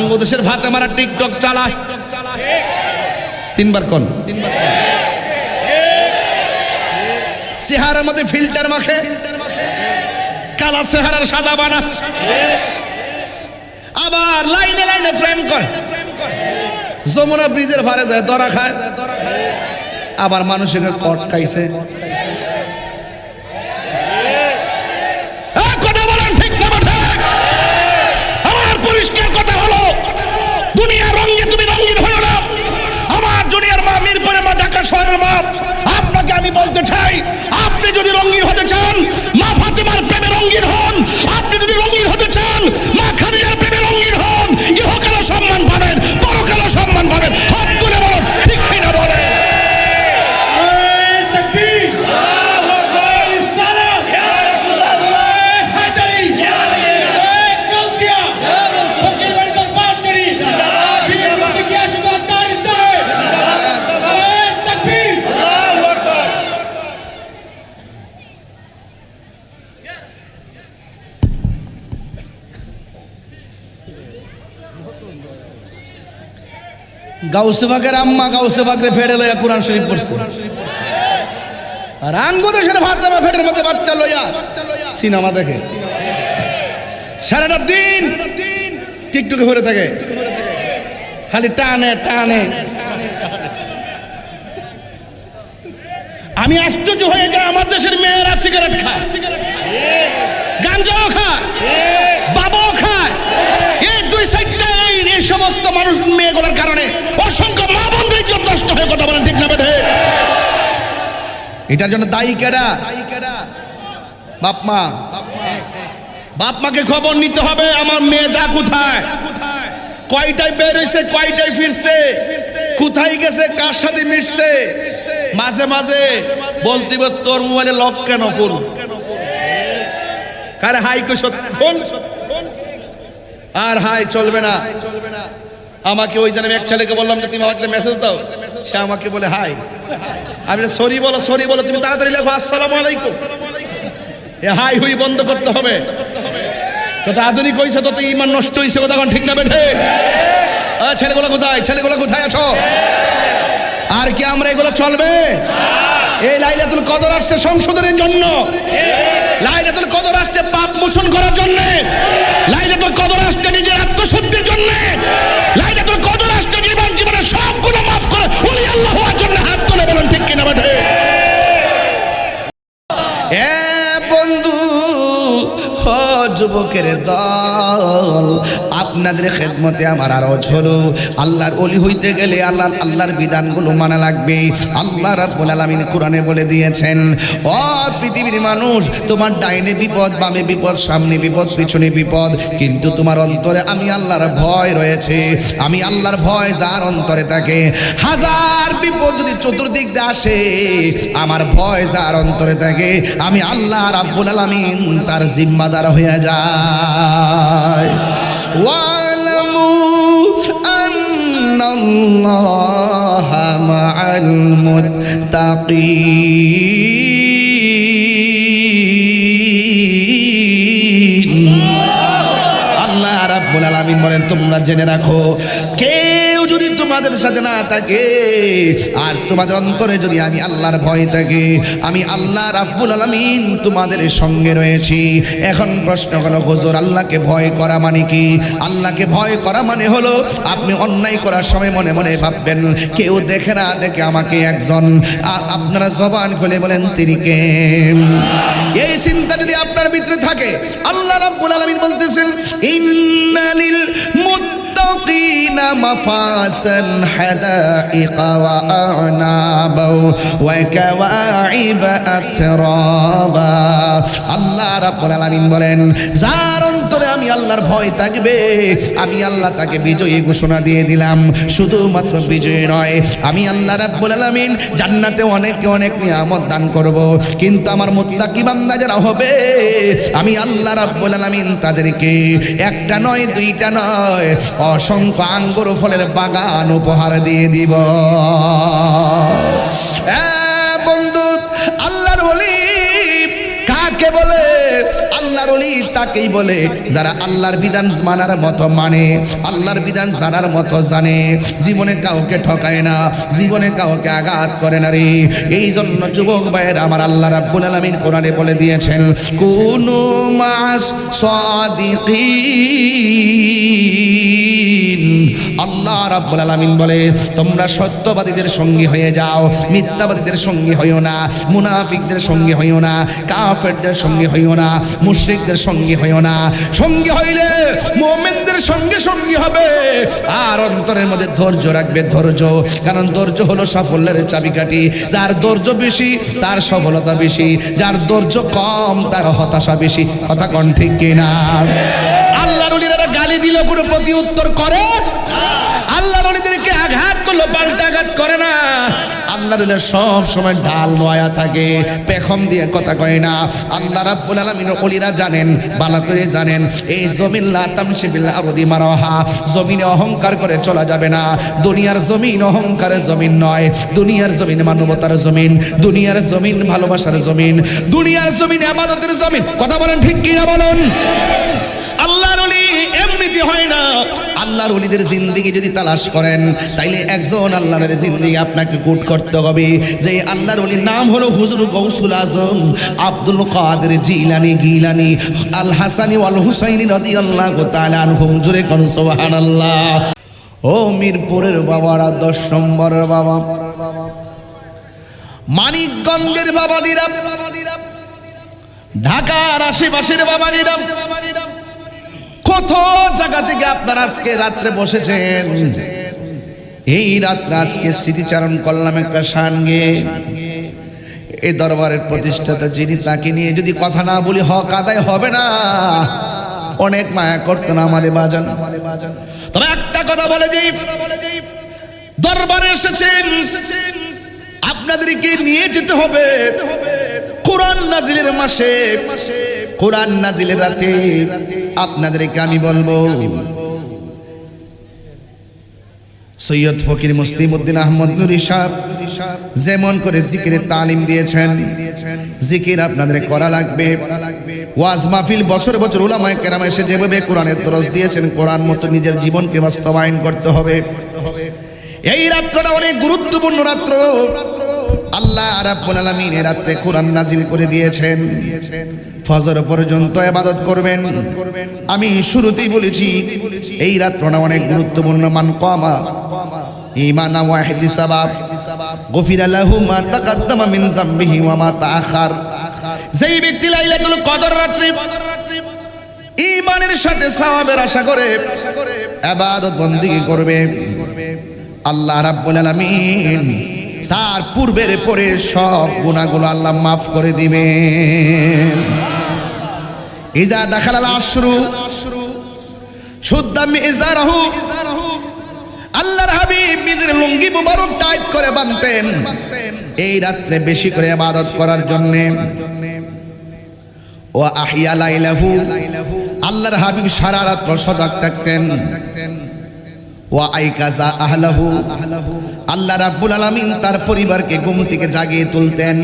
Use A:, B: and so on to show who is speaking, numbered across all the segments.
A: আঙ্গু দেশের ফাতেমারা টিকটক চালায়, তিনবার কোন চেহারার মধ্যে ফিল্টার মাখে, কালা চেহারার সাদা বানা, আবার লাইনে লাইনে ফ্রেম করে, যমুনা ব্রিজের পারে যায় দরা খায়, আবার মানুষের কট খাইছে। কথা বলেন ঠিক না ঠিক? আমার পরিষ্কার কথা হলো, দুনিয়ার রঙে তুমি রঙিন হও না। আমার জুনিয়র মা, মিরপুরের মা, ঢাকা শহরের মা, আপনাকে আমি বলতে চাই, আপনি যদি রঙিন হতে চান, মা ফাতেমার প্রেমে রঙিন হন। আপনি যদি রঙিন হতে চান, মা খাদিজার প্রেমে রঙিন হন। ইহকালে সম্মান পাবেন, পরকালে সম্মান পাবেন। হাত তুলে বলুন ঠিক কিনা বলেন। গাউসে বাগের আম্মা গাউসে বাগরে ফেড়ে লইয়া কোরআন শরীফ পড়ছে, আর আঙ্গু দেশের ফাতেমা ফেটের মধ্যে বাচ্চা লইয়া সিনেমা দেখে, সারাটা দিন টিকটকে ঘুরে থাকে, খালি টানে টানে। আমি আশ্চর্য হয়ে যাই, আমার দেশের মেয়েরা সিগারেট খায়, গাঞ্জাও খায়, বাবাও খায়। এই দুই সাইডটা এই সমস্ত মানুষ মেয়েগুলোর কারণে অসংখ্য মা বোনদের ইজ্জত নষ্ট হয়ে, কথা বলেন ঠিক না বেঠে? এটার জন্য দায়ী কেডা? বাপ মা। বাপ মাকে খবর নিতে হবে, আমার মেয়ে যা কোথায়, কয়টায় বের হয়েছে, কয়টায় ফিরছে, কোথায় গেছে, কার সাথে মিশছে। মাঝে মাঝে বলতে হবে তোর মোবাইলে লক কেন কোন, কারে হাই কইছ ফোন, আর হাই চলবে না। আমাকে ওই দিন আমি এক ছেলেকে বললাম যে তুমি আমাকে মেসেজ দাও, সে আমাকে বলে হাই। আমি সরি বলো, সরি বলো, তুমি তাড়াতাড়ি লেখো আসসালামু আলাইকুম। এ হাই হুই বন্ধ করতে হবে। তত আধুনিক হইছে, তত ঈমান নষ্ট হইছে, কথা কোন ঠিক না বেঠে? ছেলেগুলো কোথায়, ছেলেগুলো কোথায় আছো? আর কি আমরা এগুলো চলবে? এই লাইলাতুল কদর আসছে সংশোধনের জন্য, লাইলাতুল কদর আসছে পাপ মোচন করার জন্য, লাইলাতুল কদর আসছে নিজের আত্মশুদ্ধির জন্য, লাইলাতুল কদর আসছে জীবনের সব গুনাহ মাফ করে ওলি আল্লাহ হওয়ার জন্য। হাত তুলে বলেন ঠিক কিনা বেঠে? এ বন্ধু, যুবকের দল, আপনাদের খেদমতে আমার আরজ হলো, আল্লাহর ওলি হইতে গেলে আল্লাহর বিধানগুলো মানা লাগবে। আল্লাহ রাব্বুল আলামিন কোরআনে বলে দিয়েছেন, ও পৃথিবীর মানুষ, তোমার ডাইনে বিপদ, বামে বিপদ, সামনে বিপদ, পিছনে বিপদ, কিন্তু তোমার অন্তরে আমি আল্লাহর ভয় রয়েছে। আমি আল্লাহর ভয় যার অন্তরে থাকে, হাজার বিপদ যদি চতুর্দিক দিয়ে আসে, আমার ভয় যার অন্তরে থাকে, আমি আল্লাহ রাব্বুল আলামিন তার জিম্মাদার হয়ে যায়। ওয়ালামু আন্নাল্লাহা মাআল মুত্তাকিন। আল্লাহ রাব্বুল আলামিন বলেন, তোমরা জেনে রাখো, কেউ যদি তোমাদের সাথে না থাকে, আর তোমাদের অন্তরে যদি আমি আল্লাহর ভয় থাকে, আমি আল্লাহ রাব্বুল আলামিন তোমাদের সঙ্গে রয়েছি। এখন প্রশ্ন হলো, হুজুর আল্লাহকে ভয় করা মানে কি? আল্লাহকে ভয় করা মানে হলো, আপনি অন্যায় করার সময় মনে মনে ভাববেন কেউ দেখে না দেখে আমাকে একজন, আপনারা জবান খুলে বলেন তিনি কে? এই চিন্তা যদি আপনার ভিতরে থাকে, আল্লাহ রাব্বুল আলামিন বলতেছেন, ইন্নালিল মুত্তাকিনা মাফাসান হাদাইকা ওয়া আনাবা ওয়া কাওয়াইবা আতরাবা। আল্লাহ রাব্বুল আলামিন বলেন, যার অন্তরে আমি আল্লাহর ভয় থাকবে, আমি আল্লাহ তাকে বিজয়ী ঘোষণা দিয়ে দিলাম। শুধুমাত্র বিজয়ী নয়, আমি আল্লাহ রাব্বুল আলামিন জান্নাতে অনেক অনেক নিয়ামত দান করব, কিন্তু আমার মুত্তাকি বান্দা যারা হবে, আমি আল্লাহ রাব্বুল আলামিন তাদেরকে একটা নয়, দুইটা নয়, অসংখ্য আঙ্গুর ফলের বাগান উপহার দিয়ে দিব। বন্ধু, আল্লাহর ওলি কাকে বলে? আল্লাহর ওলি তাকেই বলে যারা আল্লাহর বিধান মানার মতো মানে, আল্লাহর বিধান জানার মতো জানে, জীবনে কাউকে ঠকায় না, জীবনে কাউকে আঘাত করে না রে। এই জন্য যুবক ভাইয়ের আমার আল্লাহ রাব্বুল আলামিন কোরআনে বলে দিয়েছেন, কুনু মাস সাদিকিন। আল্লাহ রাব্বুল আলামিন বলে তোমরা সত্যবাদীদের সঙ্গী হয়ে যাও, মিথ্যাবাদীদের সঙ্গী হইও না, মুনাফিকদের সঙ্গী হইও না, কাফেরদের সঙ্গী হইও না, মুশরিকদের সঙ্গী হইও না। সঙ্গী হইলে মুমিনদের সঙ্গে সঙ্গী হবে, আর অন্তরের মধ্যে ধৈর্য রাখবে, ধৈর্য। কারণ ধৈর্য হলো সাফল্যের চাবিকাঠি। যার ধৈর্য বেশি তার সফলতা বেশি, যার ধৈর্য কম তার হতাশা বেশি। কথা কোন ঠিক কিনা? আল্লাহর ওলিরা গালি দিল কোনো প্রতি উত্তর করে? আল্লাহর ওলিদেরকে আঘাত করলো পাল্টা আঘাত করে না। আল্লাহর ওলিরা সব সময় ঢাল নয়া থাকে, পেখম দিয়ে কথা কয় না। আল্লাহ রাব্বুল আলামিন ওলিরা জানেন, ভালো করে জানেন, এই জমিন লা তামশি বিল আরদি মারহা, জমিনে অহংকার করে চলা যাবে না। দুনিয়ার জমিন অহংকারের জমিন নয়, দুনিয়ার জমিন মানবতার জমিন, দুনিয়ার জমিন ভালোবাসার জমিন, দুনিয়ার জমিন ইবাদতের জমিন। কথা বলেন ঠিক কিনা বলুন? আল্লাহর ওলি এমনিতে হয় না। আল্লাহর ওলিদের জিন্দেগি যদি তালাশ করেন তাইলে একজন আল্লাহর জিন্দেগি আপনাকে গুড করতে হবে। যে আল্লাহর ওলির নাম হলো হুজুর গৌসুল আজম আব্দুল কাদের জিলানী গিলানী আল হাসানি ওয়াল হুসাইনি রাদিয়াল্লাহু তাআলা আনহুম। জোরে কোন সুবহানাল্লাহ। ও মিরপুরের বাবারা, 10 নম্বরের বাবা, মানিকগঞ্জের বাবানিরা, ঢাকার আশেপাশের বাবানিরা, কত জায়গা থেকে আপনারা আজকে রাত্রে বসেছেন। এই রাত্রে আজকে স্মৃতিচারণ করলাম একটা শানগে। এই দরবারের প্রতিষ্ঠাতা যিনি, তাকে নিয়ে যদি কথা না বলি হক আদায় হবে না। অনেক মায়া করতো না আমারে বাজান। তবে একটা কথা বলে যাই, দরবারে এসেছেন আপনাদেরকে নিয়ে যেতে হবে কোরআন নাজিলের মাসে, কোরআন নাজিলের রাতে। আপনাদেরকে আমি বলবো সৈয়দ ফকির মুসলিমউদ্দিন আহমদ নুরি সাহেব যেমন করে জিকিরের তালিম দিয়েছেন, জিকির আপনাদের করা লাগবে। ওয়াজ মাহফিল বছর বছর উলামায়ে কেরাম এসে যেভাবে কোরআনের দরস দিয়েছেন, কোরআন মতো নিজের জীবনকে বাস্তবায়ন করতে হবে। এই রাত্রটা অনেক গুরুত্বপূর্ণ রাত্র। আল্লাহ রাব্বুল আলামিন এই রাত্রে কোরআন নাজিল করে দিয়েছেন। ফজর পর্যন্ত ইবাদত করবেন। আমি শুরুতেই বলেছি এই রাত্রটা অনেক গুরুত্বপূর্ণ। মান কামা ঈমানান ওয়া ইহতিসাবাব গফিরা লাহু মা তাকাদ্দামা মিন যামবিহি ওয়া মা তাআখার। যেই ব্যক্তি লাইলাতুল কদর রাত্রি ঈমানের সাথে সওয়াবের আশা করে ইবাদত বندگی করবে, আল্লাহ রাব্বুল আলামিন তার পূর্বের পরের সব গুনাহগুলো আল্লাহ মাফ করে দিবেন। ইজা দাখালাল আশরু শুদ্দা মিজারহু। আল্লাহর হাবিব নিজের লুঙ্গি মুবারক টাইট করে বাঁধতেন এই রাত্রে বেশি করে ইবাদত করার জন্য। ওয়া আহিয়া লাইলাহু, আল্লাহর হাবিব সারা রাত সজাগ থাকতেন। ওয়া আইকাজা আহলাহু, আল্লাহ রাব্বুল আলামিন তার পরিবারকে ঘুম থেকে জাগিয়ে তুলতেন।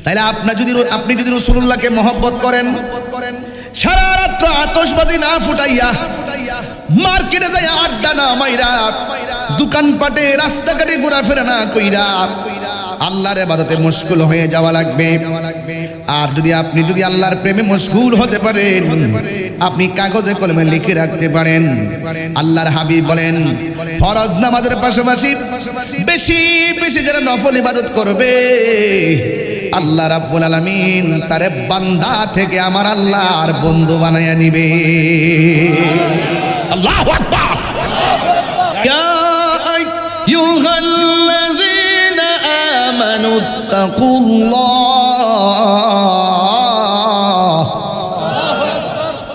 A: তাইলে আপনি যদি রাসূলুল্লাহকে মহব্বত করেন, সারা রাত আতশবাজি না ফুটাইয়া, মার্কেটে যাইয়া আড্ডা না মাইরা, দোকানপাটে রাস্তাঘাটে ঘোরাফেরা না কইরা আল্লাহর ইবাদতে মশগুল হয়ে যাওয়া লাগবে। আর আপনি যদি আল্লাহর প্রেমে মশগুল হতে পারেন, আপনি কাগজে কলমে লিখে রাখতে পারেন। আল্লাহর হাবিব বলেন ফরজ নামাজের পাশাপাশি বেশি বেশি যারা নফল ইবাদত করবে, আল্লাহ রাব্বুল আলামিন তারে বান্দা থেকে আমার আল্লাহর বন্ধু বানায়া নিবে। আল্লাহু আকবার। ইয়া আইয়ুহাল্লাযীনা আমানুত্তাকুল্লাহ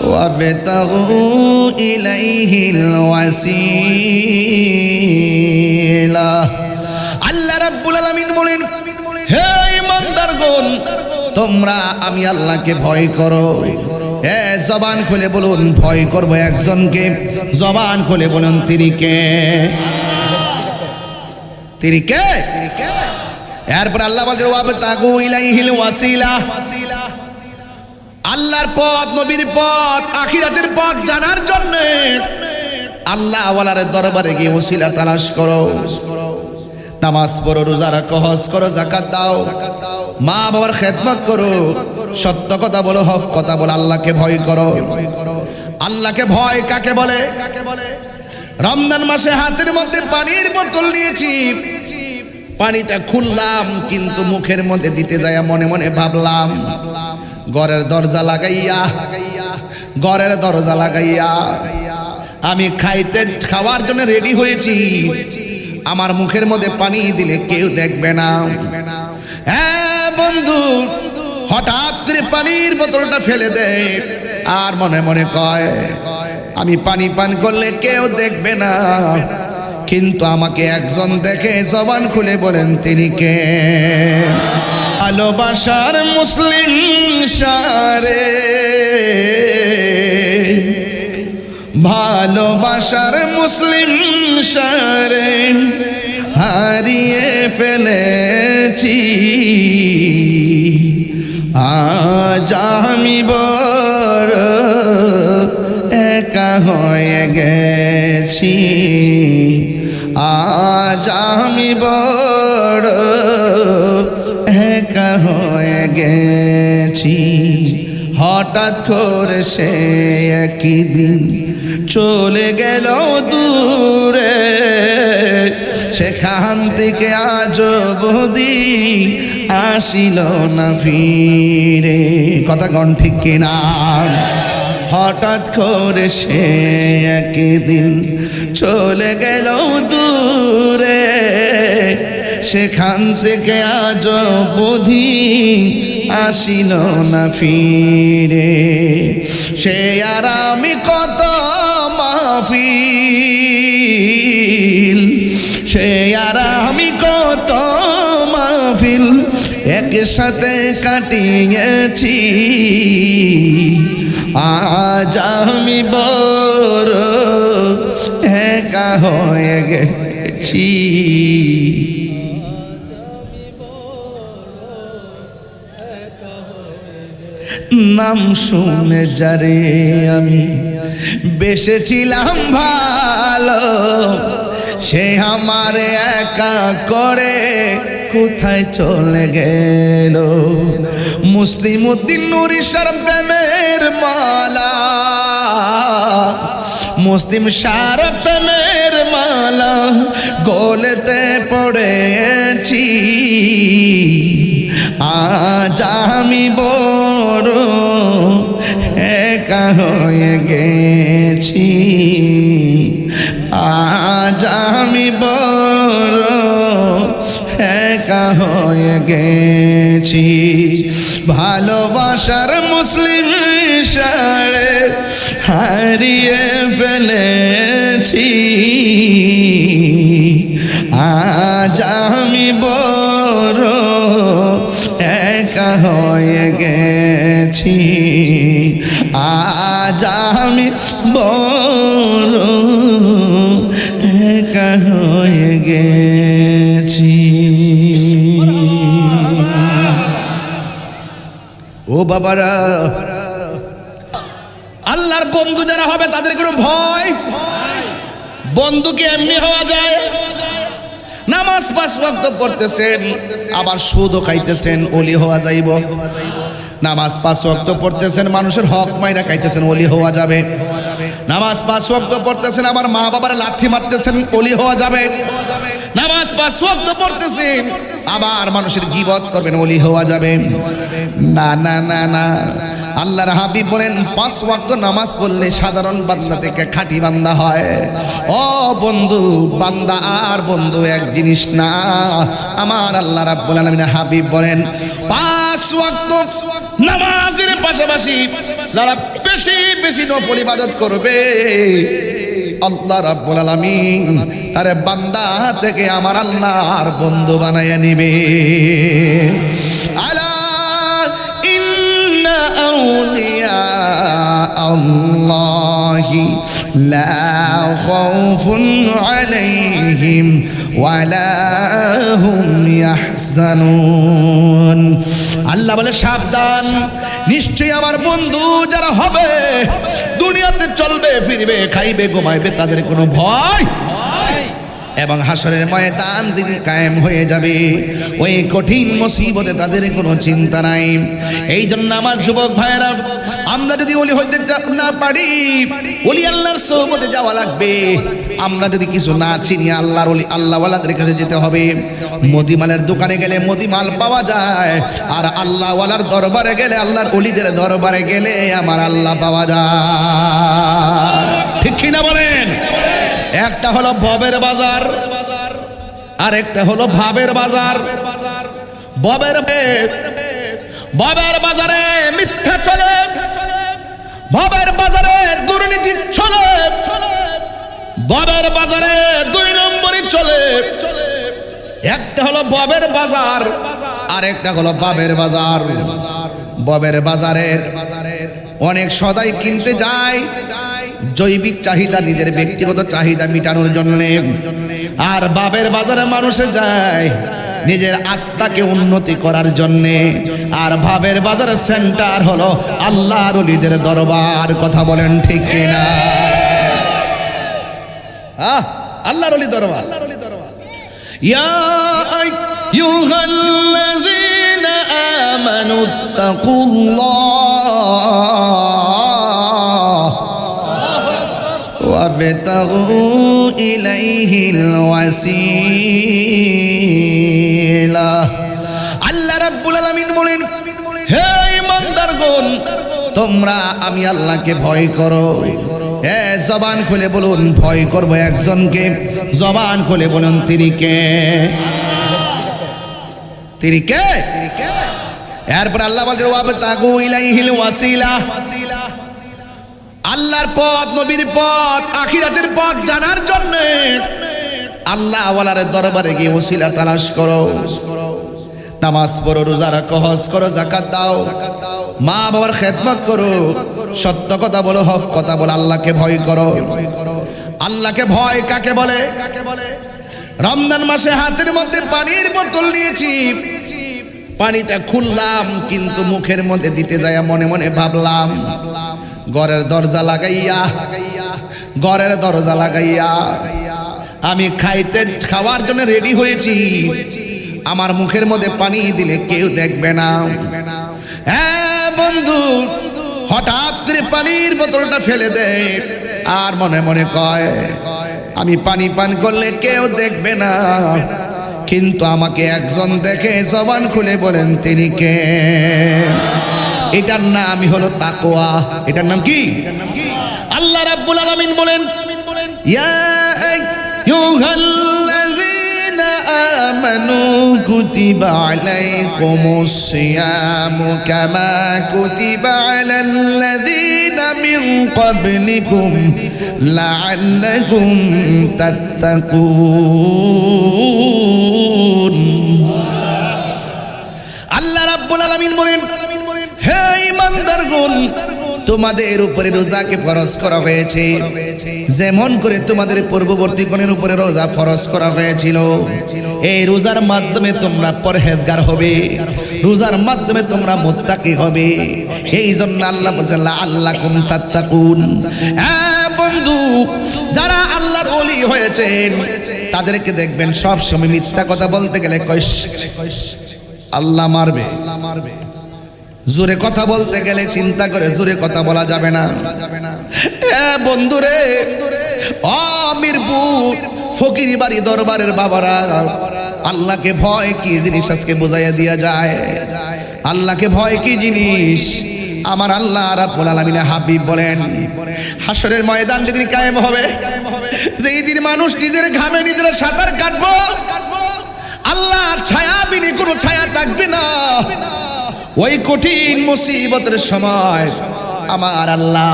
A: ওয়াবতাগু ইলাইহিল ওয়াসিলা। আল্লাহ রাব্বুল আলামিন বলেন, হে ইমানদারগণ, তোমরা আমি আল্লাহকে ভয় করো। জবান খুলে বলুন ভয় করব একজনকে। জবান খুলে বলুন তিনি কে? তিনি কে? এরপর আল্লাহ বলেন ওয়াবতাগু ইলাইহিল ওয়াসিলা। আল্লাহর পথ, নবীর পথ, আখিরাতের পথ জানার জন্য আল্লাহ ওয়ালার দরবারে গিয়ে ওসিলা তালাশ করো। নামাজ পড়ো, রোজা রাখো, হজ করো, যাকাত দাও, মা বাবার খেদমত করো, সত্য কথা বলো, হক কথা বলো, আল্লাহকে ভয় করো। আল্লাহকে ভয় কাকে বলে? রমজান মাসে হাতের মধ্যে পানির বোতল নিয়েছি, পানিটা খুললাম, কিন্তু মুখের মধ্যে দিতে যায় মনে মনে ভাবলাম ঘরের দরজা লাগাইয়া আমি খাওয়ার জন্য রেডি হয়েছি, আমার মুখের মধ্যে পানি দিলে কেউ দেখবে না। হ্যাঁ বন্ধু, হঠাৎ করে পানির বোতলটা ফেলে দেয় আর মনে মনে কয় আমি পানি পান করলে কেউ দেখবে না, কিন্তু আমাকে একজন দেখে জবান খুলে বলেন তিনি কে? ভালোবাসার মুসলিম সারে, ভালোবাসার মুসলিম সারে হারিয়ে ফেলেছি, আজ আমি বড় একা হয়ে গেছি, আজ আমি বড় একা হয়ে গেছি। হঠাৎ করে সে একই দিন চলে গেল দূরে, সেখান থেকে আজ অবধি আসিল না ফিরে। কথা কোন ঠিক কিনা? হঠাৎ করে সে একদিন চলে গেল দূরে, সেখান থেকে আজ অবধি আসিল না ফিরে। সে আর আমি কত মাহফিল, সে আর আমি কত মাহফিল একসাথে কাটিয়েছি, আজ আমি বড় একা হয়ে গেছি। নাম শুনে যারে আমি বেসেছিলাম ভালো, সে আমার একা করে কোথায় চলে গেল। মুসলিম উদ্দিন নুরিশার প্রেমের মালা, মুসলিম সার প্রেমের মালা গলেতে পড়েছি, আজ আমি বড় একা হয়ে গেছি, আজ আমি বড় একা হয়ে গেছি। ভালোবাসার মুসলিম সারে হারিয়ে ফেলেছি, আজ আমি বড় একা হয়ে গেছি, আজ আমি বড় একা হয়ে গেছি। ও বাবারা, আল্লাহর বন্ধু যারা হবে তাদের কোনো ভয়? বন্ধু কি এমনি হওয়া যায়? নামাজ 5 ওয়াক্ত পড়তেছেন আবার সুদও খাইতেছেন, ওলি হওয়া যাইব? নামাজ 5 ওয়াক্ত পড়তেছেন, মানুষের হক মাইরা খাইতেছেন, ওলি হওয়া যাবে? নামাজ 5 ওয়াক্ত পড়তেছেন আবার মা বাবার লাথি মারতেছেন, ওলি হওয়া যাবে? নামাজ 5 ওয়াক্ত পড়তেছেন আবার মানুষের গীবত করবেন, ওলি হওয়া যাবে? না না না না। আল্লাহর হাবিব বলেন 5 ওয়াক্ত নামাজ পড়লে সাধারণ বান্দা থেকে খাঁটি বান্দা হয়। ও বন্ধু, বান্দা আর বন্ধু এক জিনিস না। আমার আল্লাহ রাব্বুল আলামিন হাবিব বলেন 5 ওয়াক্ত নামাজের পাশাপাশি যারা বেশি বেশি নফল ইবাদত করবে, আল্লাহ রাব্বুল আলামিন আরে বান্দা থেকে আমার আল্লাহর বন্ধু বানায়া নিবে। আলা ইন্না আউলিয়া আল্লাহি লা খাউফুন আলাইহিম ওয়ালা হুম ইয়াহজানুন। আল্লাহ বলে সাবধান, নিশ্চয়ই আমার বন্ধু যারা হবে দুনিয়াতে চলবে ফিরবে খাইবে ঘুমাইবে তাদের কোনো ভয় এবং হাসরের ময়দান যেদিন কায়েম হয়ে যাবে ওই কঠিন মুসিবতে তাদের কোনো চিন্তা নাই। এই জন্য আমার যুবক ভাইয়েরা, আমরা যদি ওলি হইতে না পারি, ওলি আল্লাহর সোহবতে যাওয়া লাগবে। আমরা যদি কিছু না চিনি, আল্লাহর ওলি আল্লাহওয়ালাদের কাছে যেতে হবে। মদিমালের দোকানে গেলে মদিমাল পাওয়া যায়, আর আল্লাহওয়ালার দরবারে গেলে, আল্লাহর ওলিদের দরবারে গেলে আমার আল্লাহ পাওয়া যায়। ঠিক কিনা বলেন? একটা হলো ভবের বাজার আর একটা হলো ভাবের বাজার। ভবের বাজারে মিথ্যা চলে, ভবের বাজারে দুর্নীতি চলে, ভবের বাজারে 2 নম্বরই চলে। একটা হলো ভবের বাজার আর একটা হলো ভাবের বাজার। ভবের বাজারের অনেক সদাই কিনতে যায় জৈবিক চাহিদা, নিজের ব্যক্তিগত চাহিদা মেটানোর জন্য, আর বাবের বাজারে মানুষে যায় নিজের আত্মাকে উন্নতি করার জন্য। আর ভাবের বাজারের সেন্টার হলো আল্লাহর ওলিদের দরবার। কথা বলেন ঠিক কিনা? আল্লাহর ওলি দরবার। ইয়া আইয়ুহাল্লাযীনা আমানুত্তাকুল্লাহ ওয়াবতাগু ইলাইহিল ওয়াসিলা। আল্লাহ রাব্বুল আলামিন বলেন, হে ঈমানদারগণ, তোমরা আমি আল্লাহকে ভয় করো। জবান খুলে বলুন, ভয় করব একজনকে। জবান খুলে বলুন, তিনি কে? তিনি কে? এরপর আল্লাহ বলেন, ওয়াবতাগু ইলাইহিল ওয়াসিলা। আল্লাহর পথ, নবীর পথ, আখিরাতের পথ জানার জন্য আল্লাহ ওয়ালার দরবারে গিয়ে ওসিলা তালাশ করো। নামাজ পড়ো, রোজা রাখো, হজ করো, যাকাত দাও, মা বাবার খেদমত করো, সত্য কথা বলো, হক কথা বলো, আল্লাহকে ভয় করো। আল্লাহকে ভয় কাকে বলে? রমজান মাসে হাতের মধ্যে পানির বোতল নিয়েছি, পানিটা খুললাম কিন্তু মুখের মধ্যে দিতে যায় মনে মনে ভাবলাম, ঘরের দরজা লাগাইয়া আমি খাওয়ার জন্য রেডি হয়েছি, আমার মুখের মধ্যে পানি দিলে কেউ দেখবে না। হ্যাঁ বন্ধু, হঠাৎ করে পানির বোতলটা ফেলে দেয় আর মনে মনে কয় আমি পানি পান করলে কেউ দেখবে না, কিন্তু আমাকে একজন দেখে। জবান খুলে বলেন, তিনি কে? এটার নামই হলো তাকওয়া। এটার নাম কি? আল্লাহ রাব্বুল আলামিন বলেন, ইয়া আইয়ুহাল্লাযীনা আমানু কুতিবা আলাইকুমুস সিয়ামু কামা কুতিবা আলাল্লাযীনা মিন ক্বাবলিকুম লাআল্লাকুম তাত্তাকুন। আল্লাহ রাব্বুল আলামিন বলেন, হে ঈমানদারগণ, তোমাদের উপরে রোজাকে ফরজ করা হয়েছে যেমন করে তোমাদের পূর্ববর্তী গণের উপরে রোজা ফরজ করা হয়েছিল। এই রোজার মাধ্যমে তোমরা পরহেজগার হবে, রোজার মাধ্যমে তোমরা মুত্তাকি হবে। এই জন্য আল্লাহ বলেন, লাআল্লাকুম তাত্তাকুন। হ্যাঁ বন্ধু, যারা আল্লাহর ওলি হয়েছেন তাদেরকে দেখবেন সব সময় মিথ্যা কথা বলতে গেলে আল্লাহ মারবে, জোরে কথা বলতে গেলে চিন্তা করে জোরে কথা বলা যাবে না। বন্ধুরে, মিরপুর ফকিরি বাড়ি দরবারের বাবারা, আল্লাহকে ভয় কি জিনিস আজকে বোঝাইয়া দিয়া যায়। আল্লাহকে ভয় কি জিনিস আমার আল্লাহ রাব্বুল আলামিনের হাবিব বলেন, হাসরের ময়দান যেদিন কায়েম হবে, যেই দিন মানুষ নিজের ঘামে নিজের সাঁতার কাটবো, আল্লাহর ছায়া বিনে কোনো ছায়া থাকবে না। ওই কঠিন মুসিবতের সময় আমার আল্লাহ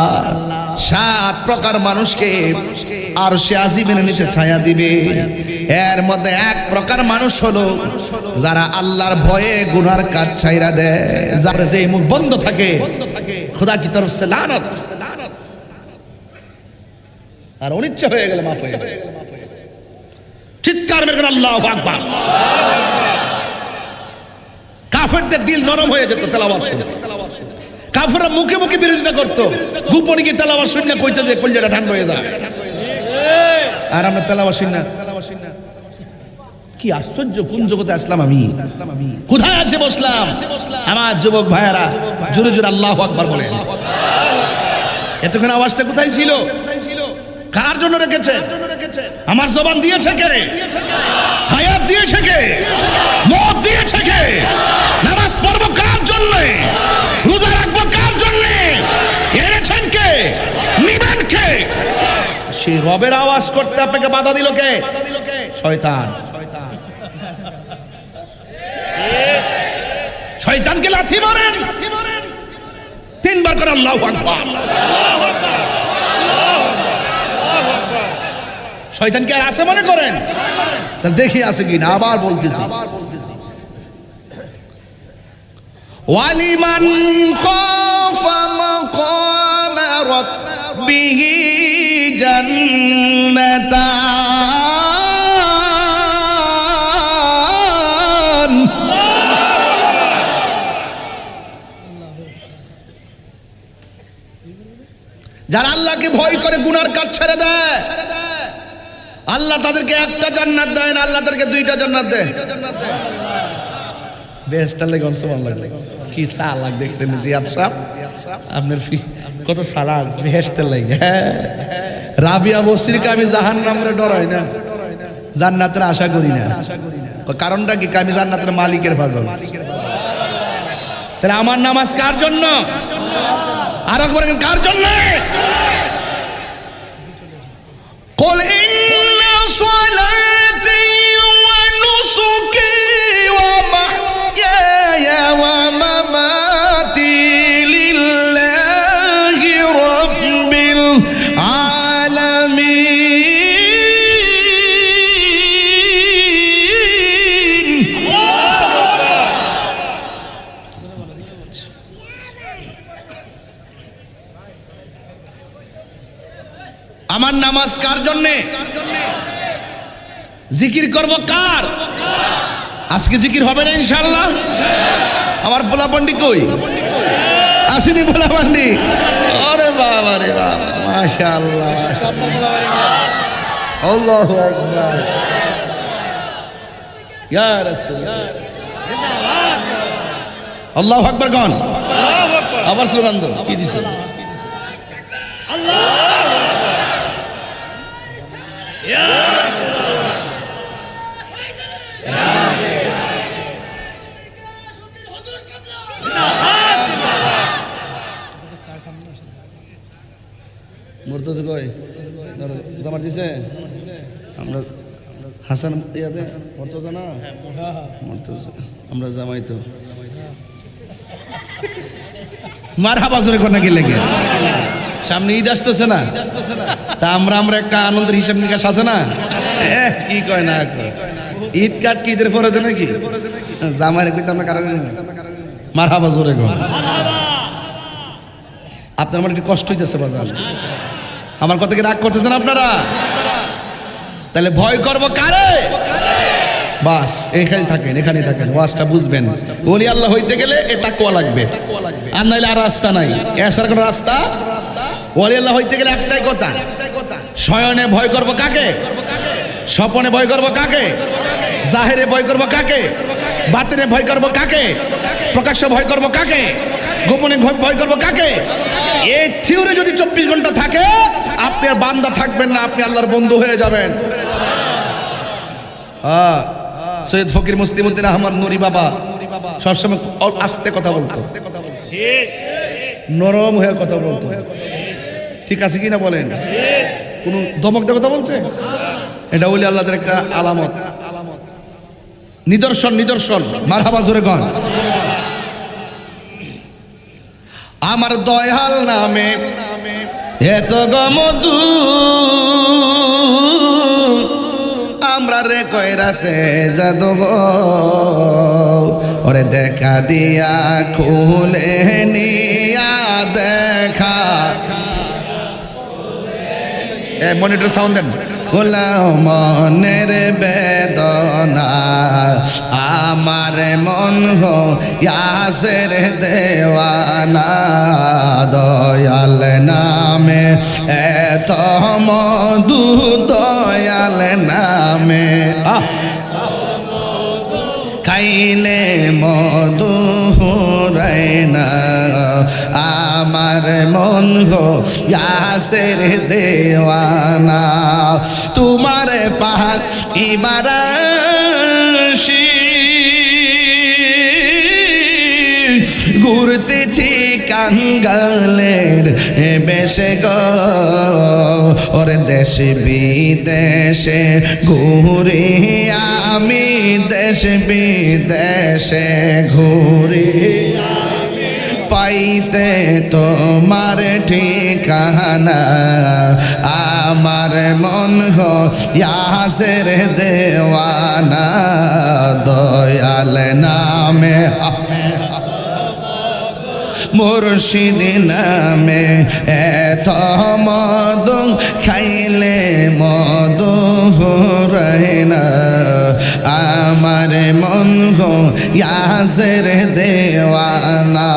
A: 7 প্রকার মানুষকে আরশে আজিমের নিচে ছায়া দিবে। এর মধ্যে 1 প্রকার মানুষ হলো যারা আল্লাহর ভয়ে গুনার কাজ ছাইরা দেয়, যার যে মুখ বন্ধ থাকে খোদা কি তরফ সে লানত, আর অনিচ্ছা হয়ে গেলে মাফ হয়ে যাবে। চিৎকার মেরে আল্লাহু আকবার। কাফেরদের দিল নরম হয়ে যেত তেলাওয়াত শুনে। কাফেররা মুখে মুখে বিরোধিতা করতো, গোপনে কি তেলাওয়াত শুনে কইতো যে কলজাটা ঠান্ডা হয়ে যায়। আর আমরা তেলাওয়াত শুনি না। কি আশ্চর্য, কোন জগতে আসলাম আমি, কোথায় এসে বসলাম। আমার যুবক ভাইয়েরা জোরে জোরে আল্লাহু আকবার বলেন। এতক্ষণ আওয়াজটা কোথায় ছিল? কার জন্য রেখেছেন? আমার জবান দিয়েছে কে? হায়াত দিয়েছে কে? মত দিয়েছে কে? নামাজ পড়ব কার জন্য? রোজা রাখবো কার জন্য? এনেছেন কে? নিবেন কে? সেই রবের আওয়াজ করতে আপনাকে বাধা দিল কে? শয়তান। শয়তানকে লাথি মারেন, তিনবার করে আল্লাহু আকবার। শয়তান কি আর আছে মনে করেন? দেখি আছে কিনা, আবার বলতেছি। ওয়ালিমান খাফা মাকাম রাব্বিহি জান্নাতান। যারা আল্লাহকে ভয় করে গুনার কাজ ছেড়ে দেয়, আল্লাহ তাদেরকে একটা জান্নাত দেয় না, আল্লাহ তাদেরকে দুইটা জান্নাত দেয়। বেহেশতের লাগি সুবহানাল্লাহ। কি সালাক দেখছেন জিয়াদ সাহেব, আপনার কত সালাক বেহেশতের লাগি। রাবিয়া বসরিকে আমি জাহান্নামের ডরাই না, জান্নাতের আশা করি না। কারণটা কি? আমি জান্নাতের মালিকের পাগল। তাহলে আমার নামাজ কার জন্য? আর একবার কার জন্য? قل إن صلاتي ونسكي ومحياي ومماتي لله رب العالمين. আমার নামাজ কার জন্যে? জিকির করব কার? আজকে জিকির হবে না ইনশাআল্লাহ। আমার পোলাপান্ডি কই? আসেনি পোলাপান্ডি? আরে বাবা রে বাবা, মাশাআল্লাহ, আল্লাহু আকবার, ইয়া রাসূল, আল্লাহু আকবার গান। আবার স্লোগান দাও। কি দিছেন? আল্লাহ মরতেছে কই? জামাত দিছে? আমরা হাসান ইয়াদে মরতেছে না? মরতেছে। আমরা জামাই তো মারহাবা জোরে কোন কি লেগে। সামনে ঈদ আসতেছে না, তা আমরা একটা আনন্দের হিসাব নিকাশ আছে না? কি কয় না কয়, ঈদ কাট কি ঈদের পরে দেয় নাকি? জামাই কইতে আমরা কারণ মারহাবা জোরে কোন। আপনার আমার একটু কষ্ট হইতেছে বাজার, আমার কথা কি রাগ করতেছেন আপনারা? তাহলে ভয় করব কারে? বাস এখানে থাকেন, এখানে থাকেন, ওয়াজটা বুঝবেন। ওলি আল্লাহ হইতে গেলে এ তাকওয়া লাগবে, আর নাইলে আর রাস্তা নাই। এসার কোন রাস্তা? ওলি আল্লাহ হইতে গেলে একটাই কথা, শয়নে ভয় করব কাকে? স্বপনে ভয় করব কাকে? জাহেরে ভয় করব কাকে? বাতিনে ভয় করব কাকে? প্রকাশ্য ভয় করব কাকে? গোপনে ভয় করব কাকে? এই থিওরি যদি 24 ঘন্টা থাকে, আপনি আর বান্দা থাকবেন না, আপনি আল্লাহর বন্ধু হয়ে যাবেন। সৈয়দ ফকির মুসলিমউদ্দিন আহমদ নুরি বাবা সবসময় আস্তে কথা বলতো, নরম হয়ে কথা বলতো। ঠিক আছে কিনা বলেন? কোন ধমক দিয়ে কথা বলছে? এটা ওলি আল্লাহদের একটা আলামত, নিদর্শন, নিদর্শন। মারহাবা জোরে গান। আমার দয়াল নামে এত গমদু আমরা রে কইরাছে জাদু গো, ওরে দেখা দিয়া খুলে নিয়া দেখা। মনিটর সাউন্ড দেন। মনের বেদনা আমার মন ইয়াসের দেওয়ানা দয়াল নামে এত মধু দয়াল নামে খাইলে মধু ফুরায় না আমার মন ইয়াসের দেওয়ানা তোমার পাহাড় ইবারাশি ঘুরতেছি কাঙ্গালের বেশে গো ওর দেশে বিদেশে ঘুরি আমি দেশ বিদেশে ঘুরি পাইতে তোমার ঠিকানা আমার মন ইয়াসের দেওয়ানা দয়াল নামে মুর্শিদ নামে এত মধু খাইলে মধু ফুরায় না আমার মন ইয়াসের দেওয়ানা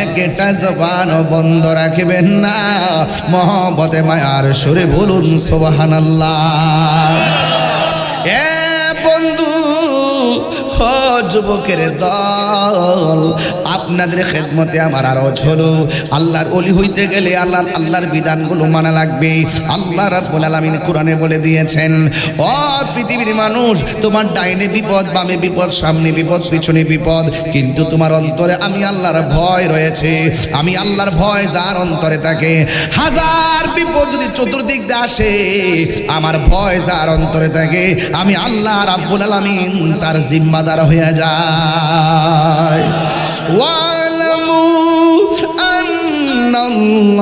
A: একটা জবান বন্ধ রাখবেন না মহব্বতে মায়ার সুরে বলুন সুবহানাল্লাহ এ বন্ধু যুবকের দল আপনাদের খেদমতে আমার আরজ হলো আল্লাহর ওলি হইতে গেলে আল্লাহর বিধানগুলো মানা লাগবে আল্লাহ রাব্বুল আলামিন কোরআনে বলে দিয়েছেন ও পৃথিবীর মানুষ তোমার ডাইনে বিপদ বামে বিপদ সামনে বিপদ পিছনে বিপদ কিন্তু তোমার অন্তরে আমি আল্লাহর ভয় রয়েছে আমি আল্লাহর ভয় যার অন্তরে থাকে হাজার বিপদ যদি চতুর্দিক দিয়ে আসে আমার ভয় যার অন্তরে থাকে আমি আল্লাহ রাব্বুল আলামিন তার জিম্মাদার হয়ে যায় ওয়ালামু আন্নাল্লাহা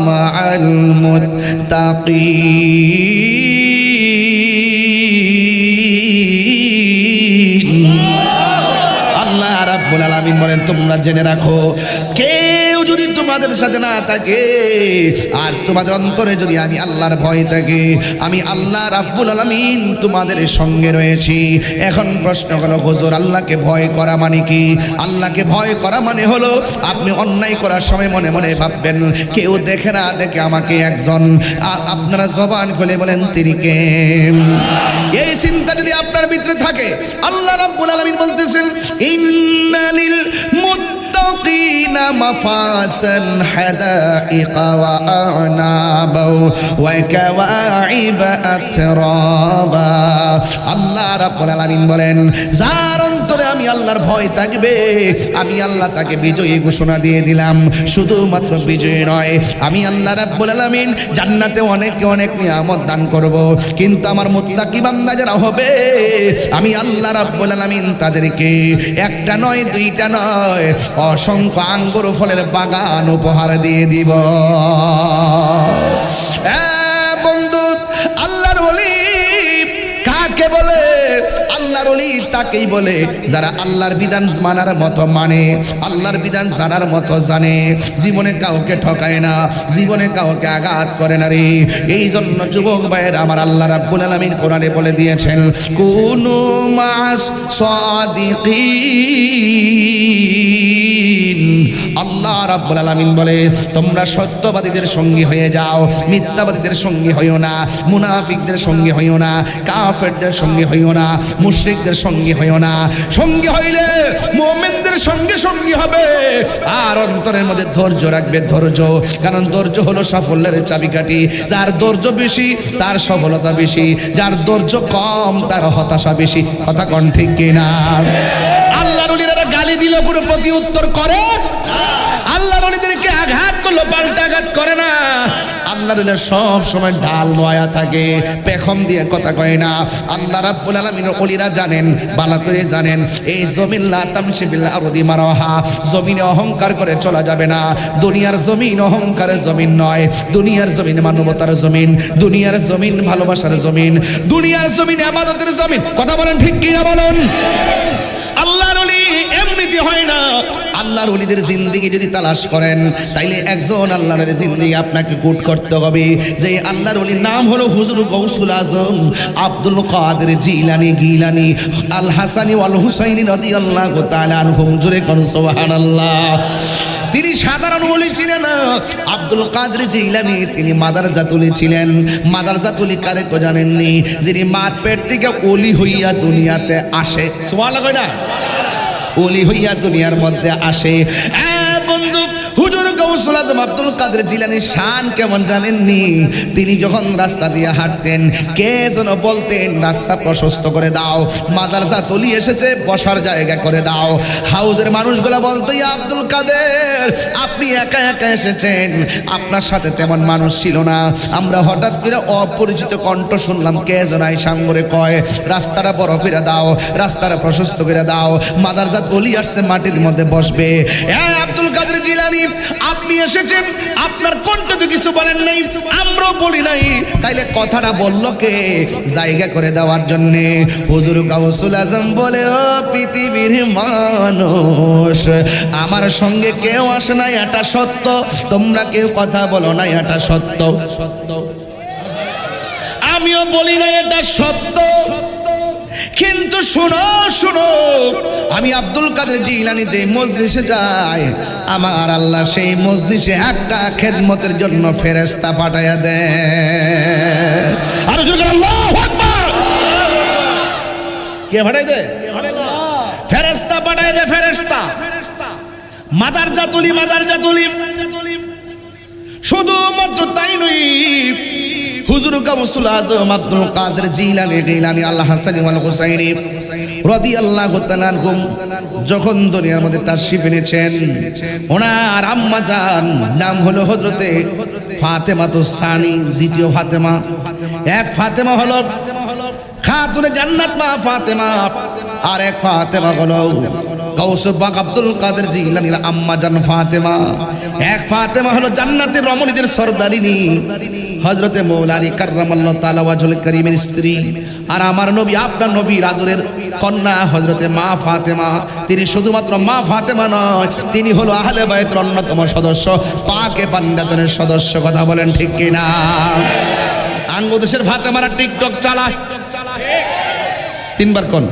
A: মাআল মুত্তাকিন আল্লাহ রাব্বুল আলামিন বলেন তোমরা জেনে রাখো কেউ যদি তোমাদের সাথে না থাকে আর তোমাদের অন্তরে যদি আমি আল্লাহর ভয় থাকে আমি আল্লাহ রাব্বুল আলামিন তোমাদের সঙ্গে রয়েছি এখন প্রশ্ন হলো হুজুর আল্লাহকে ভয় করা মানে কি আল্লাহকে ভয় করা মানে হলো আপনি অন্যায় করার সময় মনে মনে ভাববেন কেউ দেখে না দেখে আমাকে একজন আপনারা জবান খুলে বলেন তিনি কে এই চিন্তা যদি আপনার ভিতরে থাকে আল্লাহ রাব্বুল আলামিন বলতেছেন ইন্নালিল মুত্তাকিনা মাফাসান হাদাইকা ওয়া আনাবা ওয়া কাওয়াইবা আতরাবা আল্লাহ রাব্বুল আলামিন বলেন যার অন্তরে আমি আল্লাহর ভয় থাকবে আমি আল্লাহ তাকে বিজয়ী ঘোষণা দিয়ে দিলাম শুধুমাত্র বিজয়ী নয় আমি আল্লাহ রাব্বুল আলামিন জান্নাতে অনেক নিয়ামত দান করব কিন্তু আমার মুত্তাকি বান্দা যারা হবে আমি আল্লাহ রাব্বুল আলামিন তাদেরকে একটা নয় দুইটা নয় অসংখ্য আঙ্গুর ফলের বাগান উপহার দিয়ে দিব বন্ধু আল্লাহর ওলি কাকে বলে আল্লাহর ওলি তাকেই বলে যারা আল্লাহর বিধান মানার মতো মানে আল্লাহর বিধান জানার মতো জানে জীবনে কাউকে ঠকায় না জীবনে কাউকে আঘাত করে না রে এই জন্য যুবক ভাইয়ের আমার আল্লাহ রাব্বুল আলামিন কোরআনে বলে দিয়েছেন কুনু মাস সাদিকিন আল্লাহ রাব্বুল আলামিন বলে তোমরা সত্যবাদীদের সঙ্গী হয়ে যাও মিথ্যাবাদীদের সঙ্গী হইও না মুনাফিকদের সঙ্গী হইও না কাফেরদের সঙ্গী হইও না মুশরিকদের সঙ্গী হইও না সঙ্গী হইলে মুমিনদের সঙ্গে সঙ্গী হবে আর অন্তরের মধ্যে ধৈর্য রাখবে ধৈর্য কারণ ধৈর্য হলো সাফল্যের চাবিকাঠি যার ধৈর্য বেশি তার সফলতা বেশি যার ধৈর্য কম তার হতাশা বেশি কথা কোন ঠিক কিনা আল্লাহর ওলিরা গালি দিল কোনো প্রতি উত্তর করে আল্লাহর ওলিদেরকে আঘাত করলো পাল্টা আঘাত করে না আল্লাহর ওলিরা সব সময় ঢাল নয়া থাকে পেখম দিয়ে কথা কয় না আল্লাহ রাব্বুল আলামিন ওলিরা জানেন ভালো করে জানেন এই জমিন লা তামশি বিল আরদি মারাহা জমিনে অহংকার করে চলা যাবে না দুনিয়ার জমিন অহংকারের জমিন নয় দুনিয়ার জমিন মানবতার জমিন দুনিয়ার জমিন ভালোবাসার জমিন দুনিয়ার জমিন ইবাদতের জমিন কথা বলেন ঠিক কি না বলুন আল্লাহর ওলি এমনি দিতে হয় না। আল্লাহর ওলিদের জিন্দেগি যদি তালাশ করেন তাইলে একজন আল্লাহর জিন্দেগি আপনাকে গুড করতে হবে, যে আল্লাহর ওলির নাম হলো হুজুর গৌসুল আজম আব্দুল কাদের জিলানী গিলানী আল হাসানি ওয়াল হুসাইনি রাদিয়াল্লাহু তাআলা আনহুম। জোরে কোন সুবহানাল্লাহ। তিনি সাধারণ ওলি ছিলেন না। আব্দুল কাদের জিলানী তিনি মাদারজাতুলি ছিলেন। মাদারজাতুলি কারে তো জানেননি? যিনি মার পেট থেকে ওলি হইয়া দুনিয়াতে আসে। সুবহানাল্লাহ কই না? ওলি হইয়া দুনিয়ার মধ্যে আসে। বন্ধু, হুজুর গৌসুল আজম আব্দুল কাদের জিলানী শান কেমন জানেননি? তিনি যখন রাস্তা দিয়ে হাঁটতেন কে যেন বলতেন রাস্তা প্রশস্ত করে দাও, মাদারজাতুলি এসেছে বসার জায়গা করে দাও। হাউজের মানুষগুলা বলতো ইয়া আব্দুল কাদের আপনি একা একা এসেছেন, আপনার সাথে তেমন মানুষ ছিল না। আমরা হঠাৎ করে অপরিচিত কণ্ঠ শুনলাম কে যেন সামনে কয় রাস্তাটা বড় করে দাও, রাস্তাটা প্রশস্ত করে দাও, মাদারজাতুলি আসছে মাটির মধ্যে বসবে। আব্দুল কাদের জিলানী আপনি এসেছেন, আপনার কণ্ঠ তো কিছু বলেন নাই, আমরাও বলি নাই, তাইলে কথাটা বললো কে জায়গা করে দেওয়ার জন্যে? হুজুর গাউসুল আজম বলে ও পৃথিবীর মানুষ, আমার সঙ্গে কেউ আসে না এটা সত্য, তোমরা কেউ কথা বলো না এটা সত্য, আমিও বলি না এটা সত্য, কিন্তু শুনো শুনো, আমি আব্দুল কাদের জিলানী যে মজলিসে যাই আমার আল্লাহ সেই মজলিসে একটা খেদমতের জন্য ফেরেশতা পাঠায়া দেয়। আর জোরে আল্লাহু আকবার। কে পাঠায় দেয়? ফেরেশতা পাঠায় দেয়, ফেরেশতা। মাদারজাতুলি মাদারজাতুলি শুধুমাত্র তাই নয়, হুজুর গাউসুল আজম আব্দুল কাদের জিলানী গিলানী আল হাসানি ওয়াল হুসাইনি রাদিয়াল্লাহু তাআলা আনহুম যখন দুনিয়ার মধ্যে তাশরীফ এনেছেন, ওনার আম্মা জান নাম হলো হযরতে ফাতেমাতুস সানি, দ্বিতীয় ফাতেমা। এক ফাতেমা হলো খাতুনে জান্নাত মা ফাতেমা, আর এক ফাতেমা হলো গাউসুল পাক আব্দুল কাদের জিলানীর আম্মা জান ফাতেমা। এক ফাতেমা হলো জান্নাতের রমণীদের সরদারিনী হযরতে মৌলা আলী কাররামাল্লাহু তাআলা ওয়াজহুল কারীমের স্ত্রী, আর আমার নবী আপনার নবীর আদরের কন্যা হযরতে মা ফাতেমা। তিনি শুধুমাত্র মা ফাতেমা নয়, তিনি হলো আহলে বাইতের অন্যতম সদস্য, পাকে পাঞ্জাতনের সদস্য। কথা বলেন ঠিক কিনা? আঙ্গু দেশের ফাতেমারা টিকটক চালায়, তিনবার কোন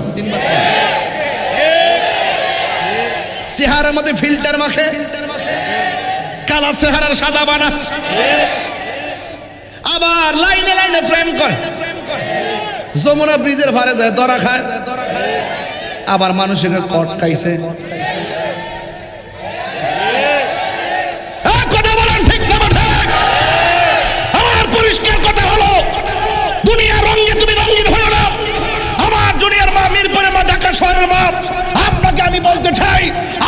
A: চেহারার মধ্যে ফিল্টার মাখে, কালা চেহারার সাদা বানা, আবার লাইনে লাইনে ফ্রেম করে, যমুনা ব্রিজের ভারে যায় দরা খায়, আবার মানুষের কট খাইছে। কথা বলেন ঠিক না? আমার পরিষ্কার কথা হলো দুনিয়া রঙে তুমি রঙিন হলো না। আমার জুনিয়র মা, মিরপুরের মা, ঢাকা শহরের মা, আপনাকে আমি বলতে চাই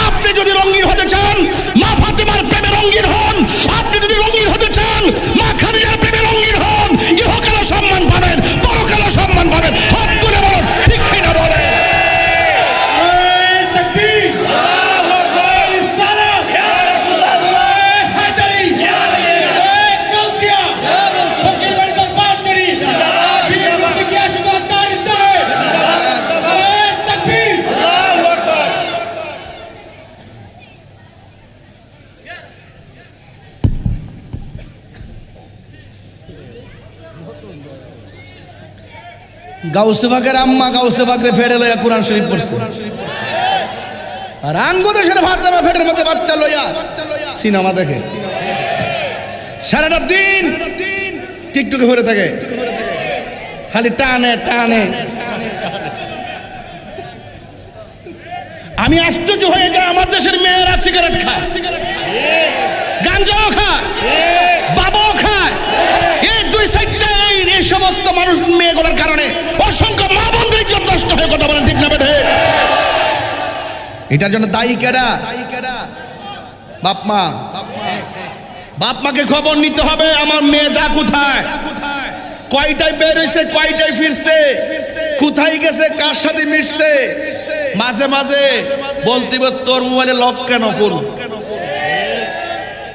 A: আপনি যদি রঙিন হতে চান মা ফাতেমার প্রেমে রঙিন হন, আপনি যদি রঙিন হতে চান মা খাদিজার প্রেমে রঙিন হন, ইহকালে সম্মান পাবেন, পরকালে সম্মান পাবেন। হাত তুলে বলুন ঠিক কিনা বলেন। গাউসে বাগের আম্মা গাউসে বাগরে ফেড়ে লইয়া কোরআন শরীফ পড়ছে, আর আঙ্গু দেশের ফাতেমা ফেটের মধ্যে বাচ্চা লইয়া সিনেমা দেখে, সারাটা দিন টিকটকে ঘুরে থাকে, খালি টানে টানে। আমি আশ্চর্য হয়ে যাই, আমার দেশের মেয়েরা সিগারেট খায়, গাঞ্জাও খায়, বাবাও খায়, এই দুই সাইডটা এই সমস্ত মানুষ মেয়েগুলোর কারণে অসংখ্য মা বোনদের ইজ্জত নষ্ট হয়ে। কথা বলেন ঠিক না বেঠে? এটার জন্য দায়ী কেডা? বাপ মা। বাপ মাকে খবর নিতে হবে আমার মেয়ে যা কোথায়, কয়টায় বের হইছে, কয়টায় ফিরছে, কোথায় গেছে, কার সাথে মিশছে। মাঝে মাঝে বলতে তোর মোবাইলে লক কেন করুন,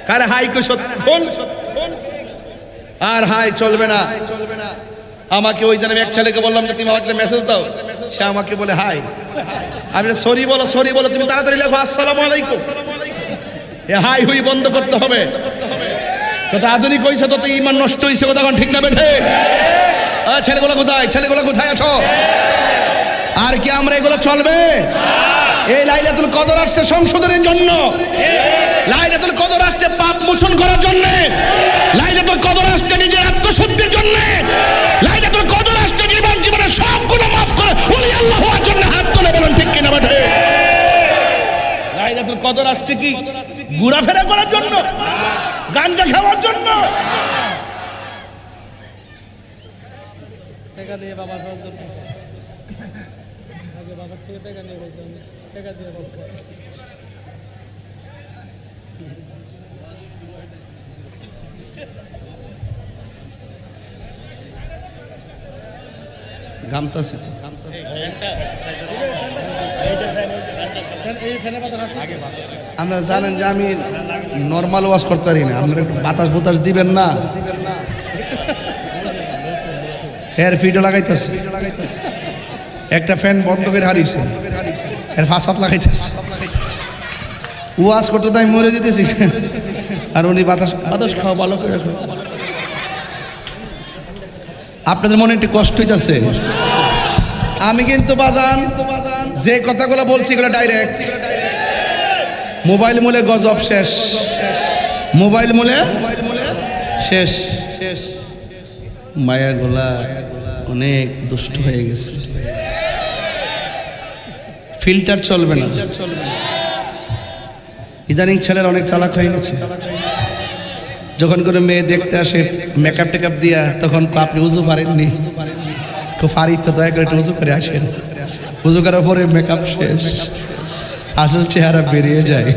A: কারে হাই কই ফোন, আর হাই চলবে না। আমাকে ওই দিন আমি এক ছেলেকে বললাম যে তুমি আমাকে মেসেজ দাও, সে আমাকে বলে হাই, আমি সরি বলো, তুমি তাড়াতাড়ি লেখো আসসালামু আলাইকুম। এ হাই হুই বন্ধ করতে হবে। তত আধুনিক হয়েছে তত ইমান নষ্ট হয়েছে, কথা ঠিক না বেঠে? ছেলেগুলো কোথায় আছো? আর কি আমরা এগুলো চলবে? এই লাইলাতুল কদর আসছে সংশোধনের জন্য, লাইলাতুল কদর আসছে পাপ মোচন করার জন্য, লাইলাতুল কদর আসছে নিজের আত্মশুদ্ধির জন্য, লাইলাতুল কদর আসছে জীবনের সব গুনাহ মাফ করে ওলি আল্লাহ হওয়ার জন্য। হাত তুলে বলেন ঠিক কিনা বেঠে? লাইলাতুল কদর আসছে কি ঘোরাফেরা করার জন্য, গাঞ্জা খাওয়ার জন্য?
B: টাকা দিয়ে বাবার আগে বাবার থেকে টাকা নিয়ে বলতে হবে, টাকা দিয়ে বলতে হবে।
A: গামতাছে তো আপনারা জানেন যে আমি নর্মাল ওয়াজ করতে পারি না, আপনারা বাতাস দিবেন না। হেয়ার ফিডও লাগাইতেছে, একটা ফ্যান বন্ধ করে হারিয়েছে, এর ফাঁসাত লাগাইতেছে। ওয়াজ করতে তো আমি মরে যেতেছি, আর উনি বাতাস খাওয়া ভালো করে। আপনাদের মনে একটু কষ্ট হইতেছে। আমি কিন্তু বাজান যে কথাগুলো বলছি এগুলো ডাইরেক্ট। মোবাইল মূলে গজব শেষ, মোবাইল মূলে শেষ। মায়াগুলা অনেক দুষ্ট হয়ে গেছে, ফিল্টার চলবে না। ইদানিং ছেলের অনেক চালাক হয়ে গেছে। যখন করে মেয়ে দেখতে আসে মেকআপ টেকআপ দিয়া, তখন আপনি উজু পারেননি, খুব পারি তো দয়া করে একটু উজু করে আসেন। উজু করার পরে মেকআপ শেষ, আসল চেহারা বেরিয়ে যায়।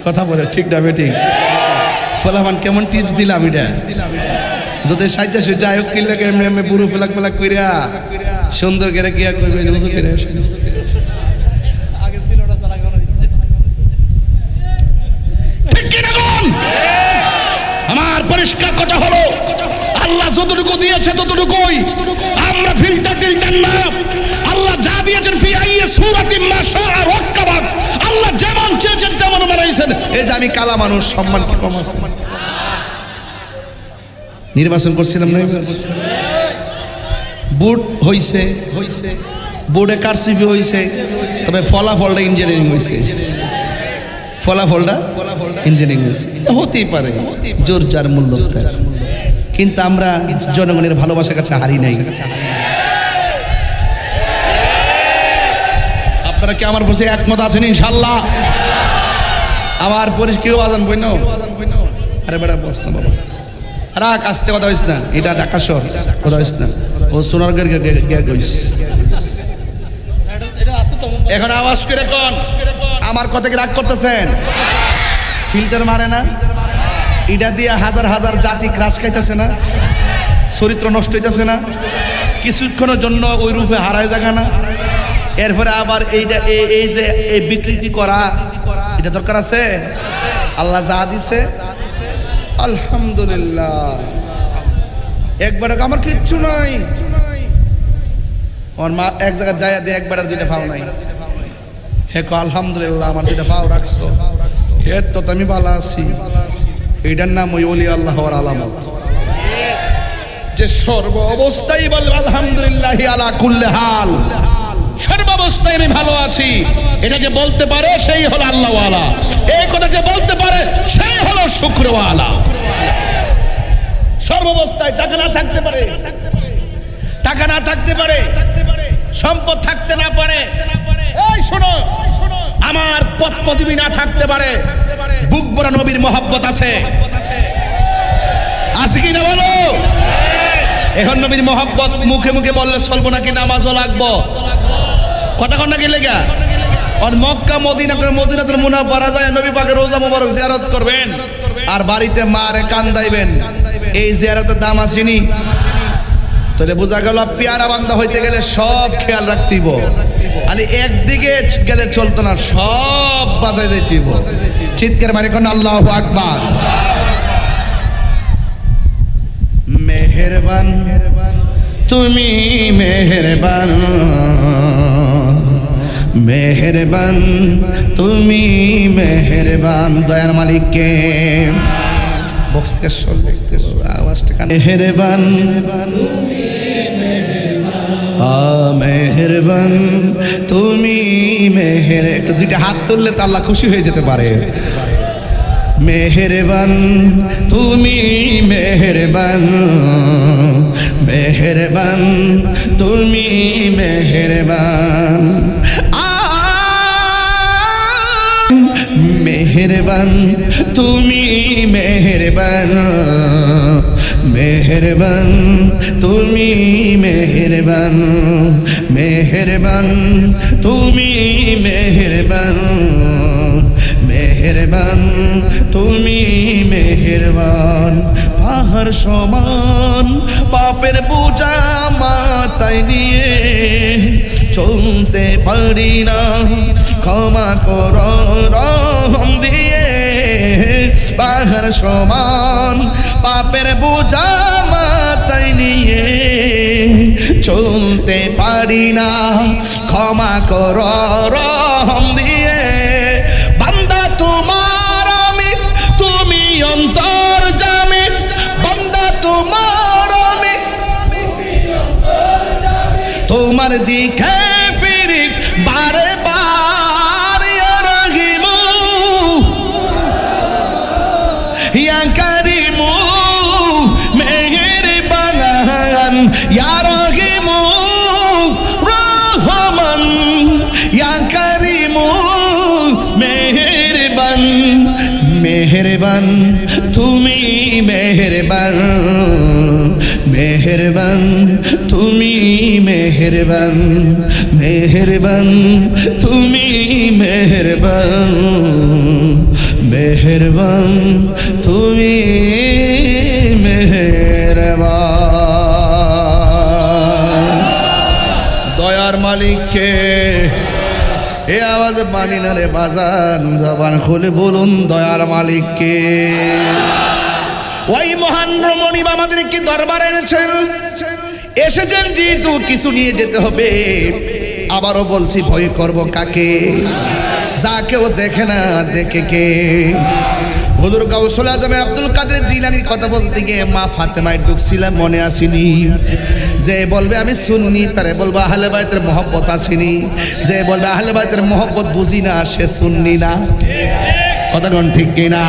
A: কথা বলে ঠিক না বেঠিক? ফলাফান কেমন টিপস দিলাম এটা? যদি সাইজা সুজা আয়োগ কিনলে এমনি বুড়ো ফেলাক ফেলাক কইরা সুন্দর করে গিয়া করবে উজু করে আসেন।
B: আগে ছিল না সারা গান হইছে।
A: ঠিক কি না কোন? আমার পরিষ্কার কথা হলো, আল্লাহ যতটুকু দিয়েছে ততটুকুই। আমরা ফিল্টার না। আল্লাহ যা দিয়েছেন ফি আইয়ি সূরাতিন মা শাআ রাক্কাবাক, আল্লাহ যেমন চেয়েছেন তেমন বানাইছেন। এই যে আমি কালা মানুষ, সম্মান কি কম আছে? নির্বাচন করছিলাম না, বুট হইছে, বোর্ডে কারসিপি হইছে, তবে ফলাফলটা ইঞ্জিনিয়ারিং হইছে। ফলাফলটা ইঞ্জিনিয়ারিং হয়েছে, হতেই পারে, জোর যার মূল্য তার। কিন্তু আমরা জনগণের ভালোবাসার কাছে হারি নাই। আপনারা কি আমার বসে একমত আছেন? ইনশাল্লাহ আমার পরিষ্কার আজান বই নাও। আরে বেড়া বস না বাবা, রাখ আসতে কথা হইস না, এটা ঢাকা শহর, কথা হইস না। ও সোনারগড় গইস।
B: এটা আছে তো
A: এখন আওয়াজ করে কোন আমার কথা কি রাগ করতেছেন? ফিল্টার মারে না, এটা দিয়ে হাজার হাজার জাতি ক্রাশ খাইতেছে না, চরিত্র নষ্ট হইতেছে না, কিছুক্ষণের জন্য ওই রূপে হারায় জায়গা না। এরপরে আবার এইটা এই যে এই বিকৃতি করা, এটা দরকার আছে? আল্লাহ যা দিছে আলহামদুলিল্লাহ। একবার আমার কিচ্ছু নাই, আমার মা এক জায়গায় যায় দিয়ে একবার আর দুইটা পাও নাই, হে কো আলহামদুলিল্লাহ আমার দুইটা পাও রাখছো, হে তো আমি ভালো আছি। এইটার নাম ওই ওলি আল্লাহ হওয়ার আলামত, যে সর্ব অবস্থায় বলবে আলহামদুলিল্লাহ আলা কুল্লি হাল, সর্বাবস্থায় আমি ভালো আছি। এটা যে বলতে পারে সেই হলো আল্লাহওয়ালা, এই কথা যে বলতে পারে সেই হলো শুকরওয়ালা। সর্বাবস্থায় টাকা না থাকতে পারে, টাকা না থাকতে পারে, সম্পদ থাকতে না পারে, এই শোনো, আমার পদ পদবি না থাকতে পারে, বুক ভরা নবীর মহব্বত আছে, আছে কি না বলো? এখন নবীর মহব্বত মুখে মুখে বললে চলবো নাকি? নামাজও লাগবো, কথা কন নাকি লেগা? আর মক্কা মদিনা করে মদিনাতুল মুনাওয়ারা যায় নবী পাকের রোজা মোবারক জিয়ারত করবেন, আর বাড়িতে মারে কান্দাইবেন। এই জিয়ারতের দাম আসেনি? তাহলে বোঝা গেল পেয়ারা বান্দা হইতে গেলে সব খেয়াল রাখতেইব, খালি একদিকে গেলে চলতো না, সব বাজায় যাইতেইব। চিৎকার মারে কোন আল্লাহু আকবার। মেহেরবান তুমি মেহেরবান, মেহেরবান, তুমি মেহেরবান। দয়ার মালিককে বক্স থেকে শোল, আওয়াজটা কানে। মেহেরবান, মেহেরবান, তুমি মেহের। একটু দুইটা হাত তুললে তো আল্লাহ খুশি হয়ে যেতে পারে। মেহেরবান, তুমি মেহেরবান, মেহেরবান, তুমি মেহেরবান। মেহেরবান, তুমি মেহেরবান, মেহেরবান, তুমি মেহেরবান, মেহেরবান, তুমি মেহেরবান, মেহেরবান, তুমি মেহেরবান। পাহাড় সমান পাপের বোঝা মাথায় নিয়ে চলতে পারি না, ক্ষমা কর রহম দিয়ে। পাহাড় সমান পাপের বোঝা মাথায় নিয়ে চলতে পারি না, ক্ষমা কর রহম দিয়ে। বান্দা তোমার আমি, তুমি অন্তর্যামী। বান্দা তোমার আমি, তোমার দিকে ফিরি বারে বার। ইয়া রহিমু, ইয়া কারিমু, মেহেরবান। ইয়া রহিমু রহমান, ইয়া কারিমু মেহেরবান। মেহেরবান, তুমি মেহেরবান, মেহেরবান, তুমি মেহেরবান, মেহেরবান, তুমি মেহেরবান, মেহেরবান, তুমি মেহেরবান। দয়ার মালিককে এ আওয়াজে পানি না রে বাজান, জবান খুলে বলুন দয়ার মালিককে। ওই মহান রমণী আমাদেরকে দরবারে এনেছেন, এসেছেন যেহেতু কিছু নিয়ে যেতে হবে। আবারও বলছি, ভয় করব কাকে? যা কেউ দেখে না, দেখে কে? হুজুর গাউসুল আজম আব্দুল কাদের জিলানীর কথা বলতে গিয়ে মা ফাতেমায় ঢুকছিলাম, মনে আসেনি? যে বলবে আমি সুন্নি, তারে বলবো আহলে বাইতের মহব্বত আসেনি। যে বলবে আহলে বাইতের মহব্বত বুঝি না, সে সুন্নি না। কথা কোন ঠিক কিনা?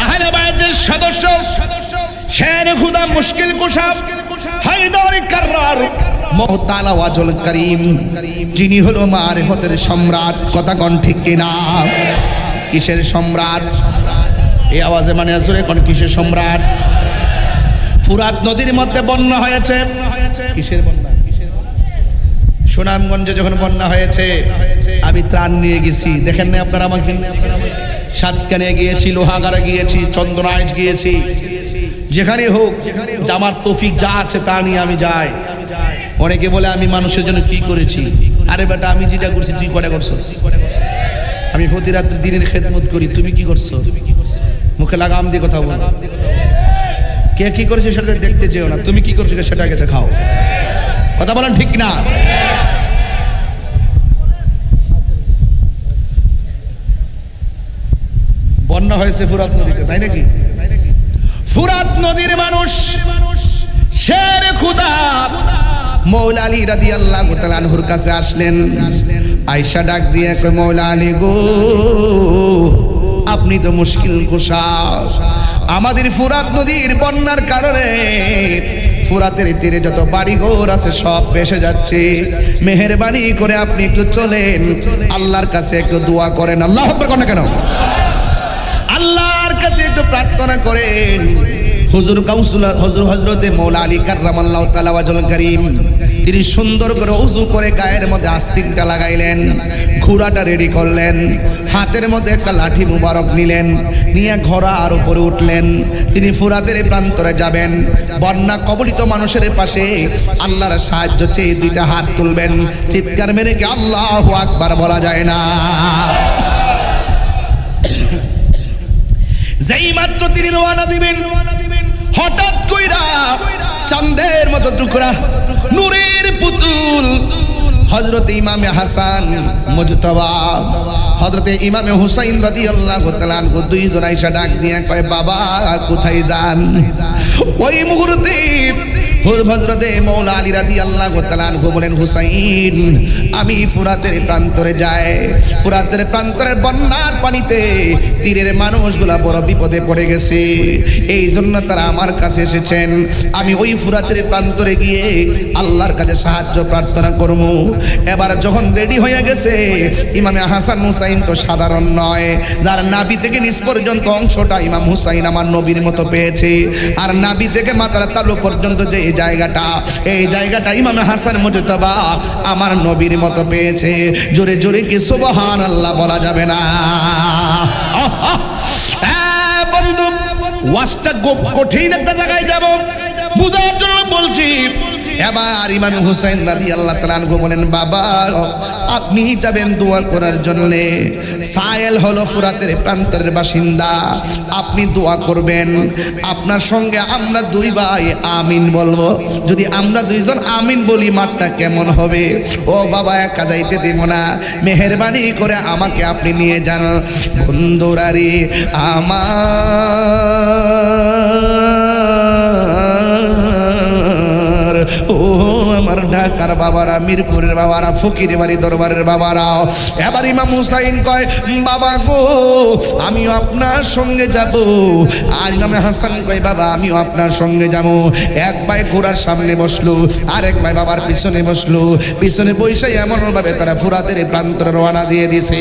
A: আহলে বাইতের সদস্য শের খুদা মুশকিল কুশা হায়দার কাররার মুতালা ওয়াজুল করিম, যিনি হলো মারিফতের সম্রাট। কথা কোন ঠিক কিনা? কিসের সম্রাট? এই আওয়াজে মানে আসলে কোন কিসের সম্রাট? ফুরাত নদীর মধ্যে বন্যা হয়েছে। কিসের বন্যা? সুনামগঞ্জে যখন বন্যা হয়েছে, আমি ত্রাণ নিয়ে গেছি। দেখেন না আপনারা আমাকে? সাতকানে গিয়েছি, লোহাগাড়া গিয়েছি, চন্দনাইশ গিয়েছি। যেখানে হোক আমার তৌফিক যা আছে তা নিয়ে আমি যাই। অনেকে বলে আমি মানুষের জন্য কি করেছি। আরে বেটা, আমি যেটা করছি তুই কটা করছিস? আমি প্রতি রাত্রি দিনের খেদমত করি, তুমি কি করছো? মুখে লাগাম দিয়ে কথা বলো। কে কি করেছে সেটা দেখতে চেও না, তুমি কি করছো সেটাকে দেখাও। কথা বলেন ঠিক না? বন্যা হয়েছে ফুরাত নদীতে, তাই নাকি? ফুরাত নদীর মানুষ শের খুদা মৌলা আলী রাদিয়াল্লাহু তাআলা আনহুর কাছে আসলেন। আয়েশা ডাক দিয়ে কয়, মৌলা আলী গো, আপনি তো মুশকিল কুশা। আমাদের ফুরাত নদীর বন্যার কারণে ফুরাতের তীরে যত বাড়িঘর আছে সব ভেসে যাচ্ছে। মেহেরবানি করে আপনি একটু চলেন, আল্লাহর কাছে একটু দোয়া করেন। আল্লাহু আকবার করেন কেন? আল্লাহর কাছে একটু প্রার্থনা করেন। হুজুর গাউসুল হুজুর হযরতে মৌলা আলী কাররামাল্লাহু তাআলা ওয়াজহুল কারীম তিনি সুন্দর করে ওযু করে গায়ের মধ্যে আস্তিনটা লাগাইলেন, ঘোড়াটা রেডি করলেন, হাতের মধ্যে একটা লাঠি মুবারক নিলেন, নিয়ে ঘোড়ার উপরে উঠলেন। তিনি ফুরাতের প্রান্তরে যাবেন। বন্যা কবলিত মানুষের পাশে আল্লাহর সাহায্য চেয়ে দুইটা হাত তুলবেন, চিৎকার মেরে কি আল্লাহু আকবার বলা যায় না? যেই মাত্র তিনি রওনা দিবেন, হঠাৎ কইরা চাঁদের মতো মতো টুকরা নূরের পুতুল হযরত ইমামে হাসান মুজতবা হযরত ইমামে হুসাইন রাদিয়াল্লাহু তাআলা আনহু দুইজন আয়েশা ডাক দিয়ে কয় বাবা কোথায় যান ওই মুহূর্তে হযরতে মাওলা আলী রাদিয়াল্লাহু তাআলা আনহু বলেন হুসাইন আমি ফুরাতের প্রান্তরে যাই ফুরাতের প্রান্তরের বন্যার পানিতে তীরের মানুষগুলা বড় বিপদে পড়ে গেছে এই জন্য তারা আমার কাছে এসেছেন আমি ওই ফুরাতের প্রান্তরে গিয়ে আল্লাহর কাছে সাহায্য প্রার্থনা করব এবার যখন রেডি হয়ে গেছে ইমামে হাসান হুসাইন তো সাধারণ নয় যার নাভি থেকে নিচ পর্যন্ত অংশটা ইমাম হুসাইন আমার নবীর মতো পেয়েছে আর নাভি থেকে মাথার তালু পর্যন্ত যে এই জায়গাটা ইমামে হাসান মুজতবা আমার নবীর মতো পেয়েছে জোরে জোরে কি সুবহানাল্লাহ বলা যাবে না বন্ধু ওয়াজটা কঠিন একটা জায়গায় যাব বুঝার জন্য বলছি এবার ইমাম হুসাইন রাদিয়াল্লাহু তাআলা আনহু বলেন বাবা আপনি যাবেন দোয়া করার জন্য সায়েল হলো ফুরাতের প্রান্তরের বাসিন্দা আপনি দোয়া করবেন আপনার সঙ্গে আমরা দুই ভাই আমিন বলবো যদি আমরা দুইজন আমিন বলি মাঠটা কেমন হবে ও বাবা একা যাইতে দেব না মেহেরবানি করে আমাকে আপনি নিয়ে যান বন্ধুরারে আমার ও আমার ঢাকার বাবারা মিরপুরের বাবারা ফকির বাড়ি দরবারের বাবারা এবার ইমাম হুসাইন কয় বাবা গো আমিও আপনার সঙ্গে যাব আর ইমাম হাসান কয় বাবা আমিও আপনার সঙ্গে যাব এক ভাই ঘোড়ার সামনে বসলো আর এক ভাই বাবার পিছনে বসলো পিছনে বসে এমন ভাবে তারা ফুরাতের প্রান্তরে রওনা দিয়ে দিছে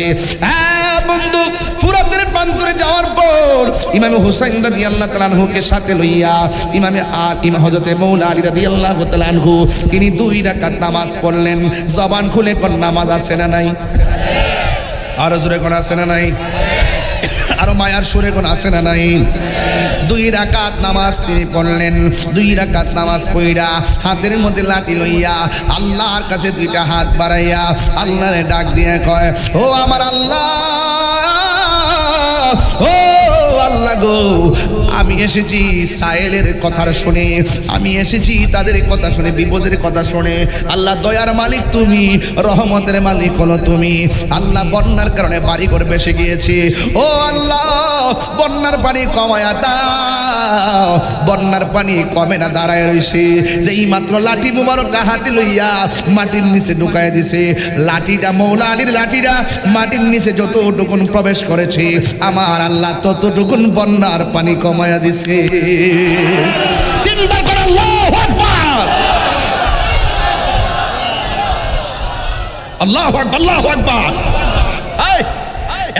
A: বন্ধু ফুরাতের প্রান্তরে যাওয়ার পর ইমাম হুসাইন রাদিয়াল্লাহু তাআলা আনহুকে সাথে লইয়া ইমাম হযরত মাওলা আলী রাদিয়াল্লাহু তাআলা আনহু তিনি 2 রাকাত নামাজ পড়লেন জবান খুলে কোন নামাজ আছে না নাই আর জোরে কোন আছে না নাই আরো মায়ার সুরে কোন আছে না নাই 2 রাকাত নামাজ তিনি পড়লেন 2 রাকাত নামাজ পড়া হাতের মধ্যে লাঠি লইয়া আল্লাহর কাছে 2টা হাত বাড়াইয়া আল্লাহরে ডাক দিয়ে কয় ও আমার আল্লাহ ও আল্লাহ গো আমি এসেছি সায়েলের কথা শুনে আমি এসেছি তাদের কথা শুনে বিপদের কথা শুনে আল্লাহ দয়ার মালিক তুমি রহমতের মালিক হলো তুমি আল্লাহ বন্যার কারণে বাড়িঘর ভেসে গিয়েছে ও আল্লাহ বন্যার পানি কমায়া দাও বন্যার পানি কমে না দাঁড়ায় রইছে যেই মাত্র লাঠি মুবারকটা হাতে লইয়া মাটির নিচে ঢুকায় দিছে লাঠিটা মাওলা আলীর লাঠিটা মাটির নিচে যতটুকুন প্রবেশ করেছে আমার আল্লাহ ততটুকুন বন্যার পানি কমায়া দিছে তিনবার করে আল্লাহু আকবার আল্লাহু আকবার আল্লাহু আকবার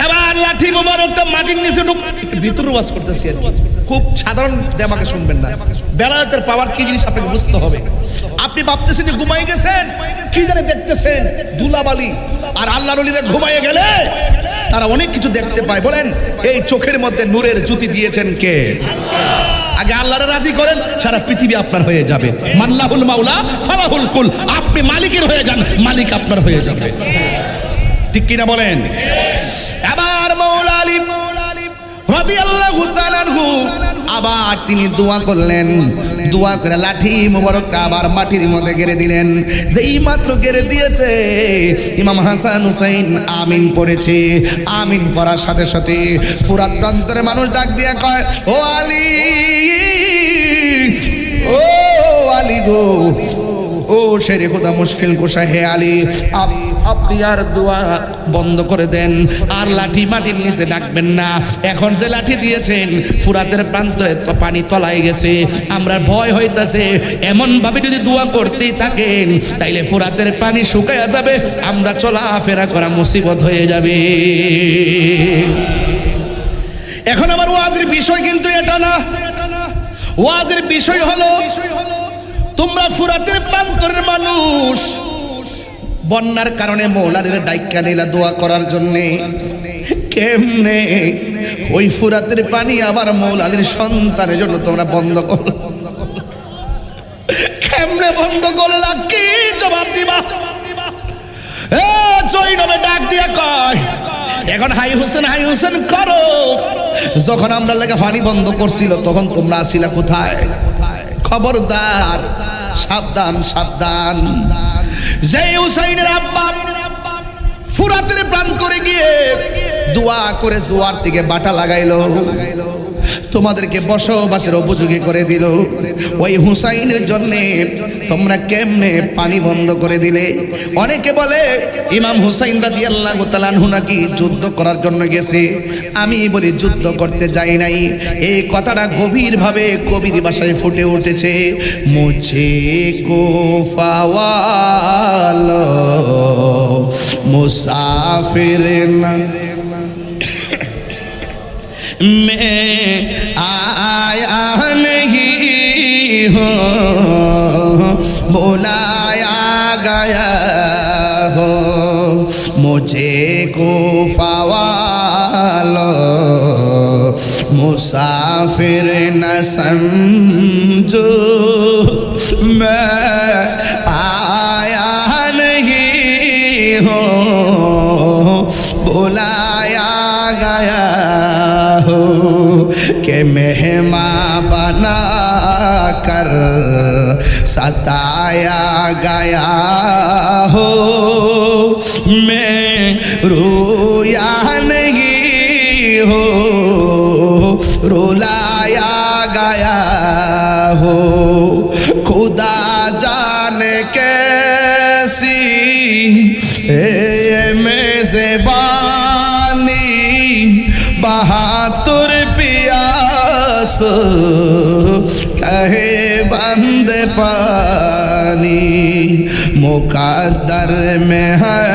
A: এবার লাঠি মোবারকটা মাটির নিচে ভিতরে ওয়াজ করতেছি আর খুব সাধারণ দেমাকে শুনবেন না বেলায়েতের পাওয়ার কি জিনিস আপনাকে বুঝতে হবে আপনি ভাবতেছেন যে ঘুমাই গেছেন কি জানে দেখতেছেন ধুলাবালি আর আল্লাহর ওলিরা ঘুমাইয়ে গেলে তারা অনেক কিছু দেখতে পায় বলেন এই চোখের মধ্যে নূরের জ্যোতি দিয়েছেন কে আগে আল্লাহরে রাজি করেন সারা পৃথিবী আপনার হয়ে যাবে মাল্লাহুল মাওলা ফালাহুল কুল আপনি মালিকের হয়ে যান মালিক আপনার হয়ে যাবে ঠিক কিনা বলেন এবার মাওলা আলী রাদিয়াল্লাহু তাআলা আনহু আবার তিনি দোয়া করলেন দোয়া করে লাঠি মোবারক আবার মাটির মধ্যে গেড়ে দিলেন যেই মাত্র গেড়ে দিয়েছে ইমাম হাসান হুসাইন আমিন পড়েছে আমিন পড়ার সাথে সাথে ফুরাত প্রান্তরের মানুষ ডাক দিয়া কয় ও আলী ও আলী গো ও শেরে খোদা মুশকিল কোশা হে আলী আপনি আর দোয়া বন্ধ করে দেন আর লাঠি মাটির নিচে ডাকবেন না এখন যে লাঠি দিয়েছেন ফুরাতের প্রান্তরে তো পানি তলায় গেছে আমরা ভয় হইতাছে এমন ভাবে যদি দোয়া করতেই থাকেন তাইলে ফুরাতের পানি শুকায়া যাবে আমরা চলাফেরা করা মুসিবত হয়ে যাবে এখন আমার ওয়াজের বিষয় কিন্তু এটা না ওয়াজের বিষয় হলো তোমরা ফুরাতের প্রান্তরের মানুষ বন্যার কারণে মৌলাদের ডাইকা নিলা দোয়া করার জন্য কেমনে ওই ফুরাতের পানি আবার মৌলালির সন্তানের জন্য তোমরা বন্ধ করো কেমনে বন্ধ করলা কি জবাব দিবা এ জয়নবে ডাক দিয়া কয় এখন হাই হোসেন করো যখন আমরা লাগা পানি বন্ধ করছিল তখন তোমরা আসিলা কোথায় খবরদার সাবধান সাবধান। যে হুসাইনের আব্বা ফুরাতের প্রাণ করে গিয়ে দোয়া করে জোয়ার থেকে বাটা লাগাইলো, তোমাদেরকে বসবাসের উপযোগী করে দিল, ওই হুসাইনের জন্য তোমরা কেমনে পানি বন্ধ করে দিলে? অনেকে বলে ইমাম হুসাইন রাদিয়াল্লাহু তাআলা আনহু নাকি যুদ্ধ করার জন্য গেছে। আমি বলি যুদ্ধ করতে যাই নাই। এই কথাটা গভীরভাবে কবির ভাষায় ফুটে উঠেছে। মুঝে কো ফাওয়ালো মুসাফির না मैं आया नहीं हूँ, बुलाया गया हो, मुझे को फवालो मुसाफिर न समझो, मैं आया नहीं हूँ, बुलाया गया हो, कि मेहमान बना कर सताया गया हो, मैं रोया नहीं हो, रुलाया गया हो, खुदा जाने कैसी मेज़बानी, बहादुर पियास कहे बंद पानी, मुकद्दर में है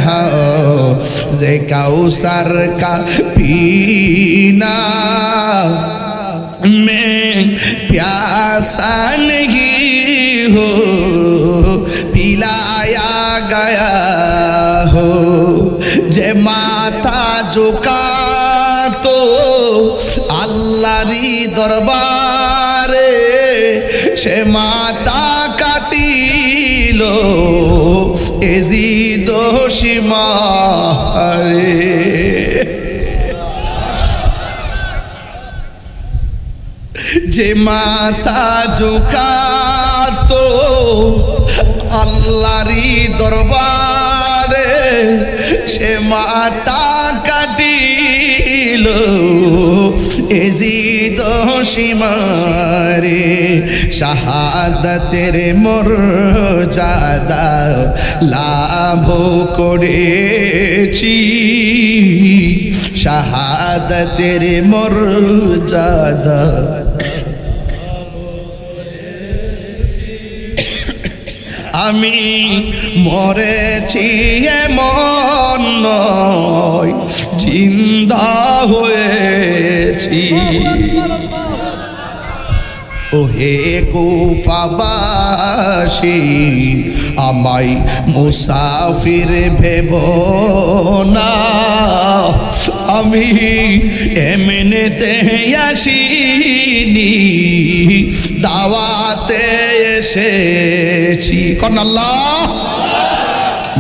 A: हौज़े कौसर का पीना, मैं प्यासा नहीं हो, पिलाया गया हो, जे माथा झुका तो আল্লাহরই দরবারে সে মাথা কাটিল এজিদ সীমারে। যে মাথা ঝুঁকাতো আল্লাহরই দরবারে সে মাথা কাটিল এজিদ সীমারে। শাহাদাতের মর্যাদা লাভ করেছি, শাহাদাতের মর্যাদা আমি মরেছি এমন নয়, জিন্দা হয়েছি। ওহে কুফাবাসী আমায় মুসাফির ভেব না, আমি এমনিতে আসিনি, দাওয়াতে এসেছি। কোন আল্লাহ